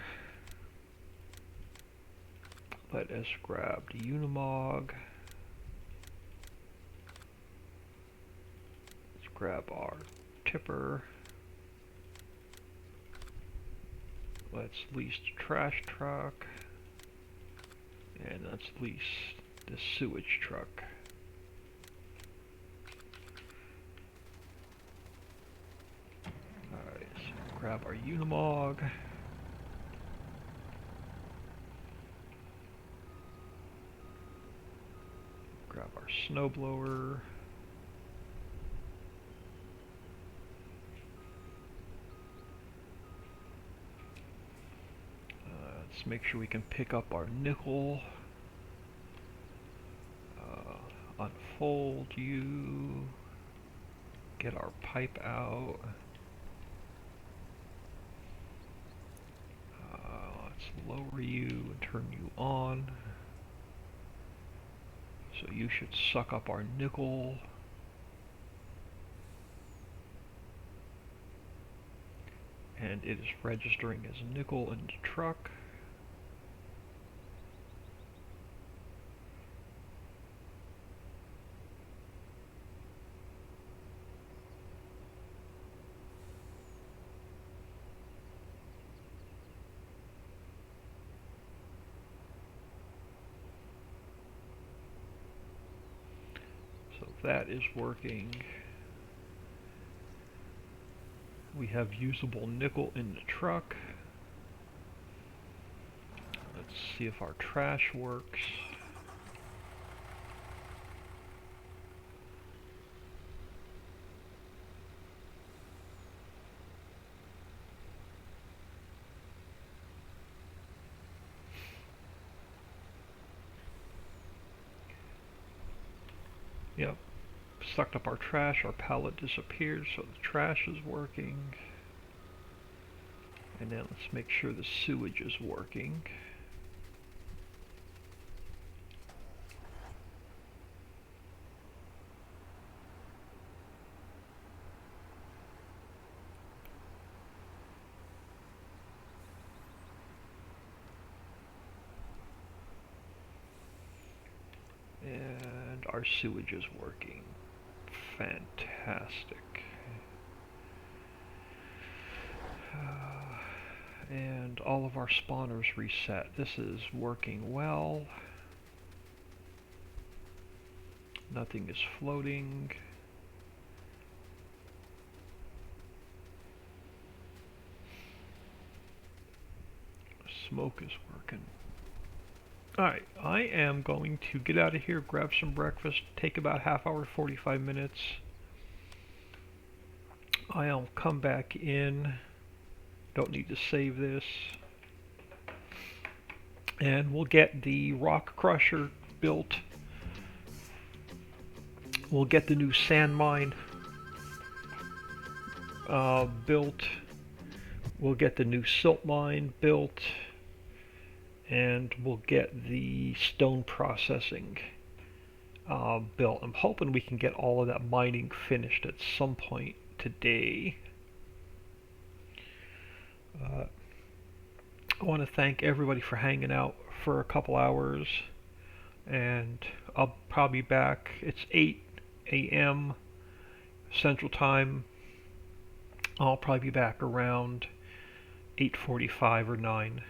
Let us grab the Unimog. Let's grab our tipper. Let's lease the trash truck. And let's lease the sewage truck. Alright, so grab our Unimog. Grab our snowblower. Let's make sure we can pick up our nickel. Unfold you. Get our pipe out. Let's lower you and turn you on. So you should suck up our nickel. And it is registering as nickel in the truck. So that is working. We have usable nickel in the truck. Let's see if our trash works. Yep, sucked up our trash, our pallet disappeared, so the trash is working. And then let's make sure the sewage is working. And our sewage is working. Fantastic. And all of our spawners reset. This is working well. Nothing is floating. Smoke is working. Alright, I am going to get out of here, grab some breakfast, take about half hour, 45 minutes. I'll come back in. Don't need to save this. And we'll get the rock crusher built. We'll get the new sand mine built. We'll get the new silt mine built. And we'll get the stone processing built. I'm hoping we can get all of that mining finished at some point today. I want to thank everybody for hanging out for a couple hours, and I'll probably be back. It's 8 a.m. Central Time. I'll probably be back around 8:45 or 9.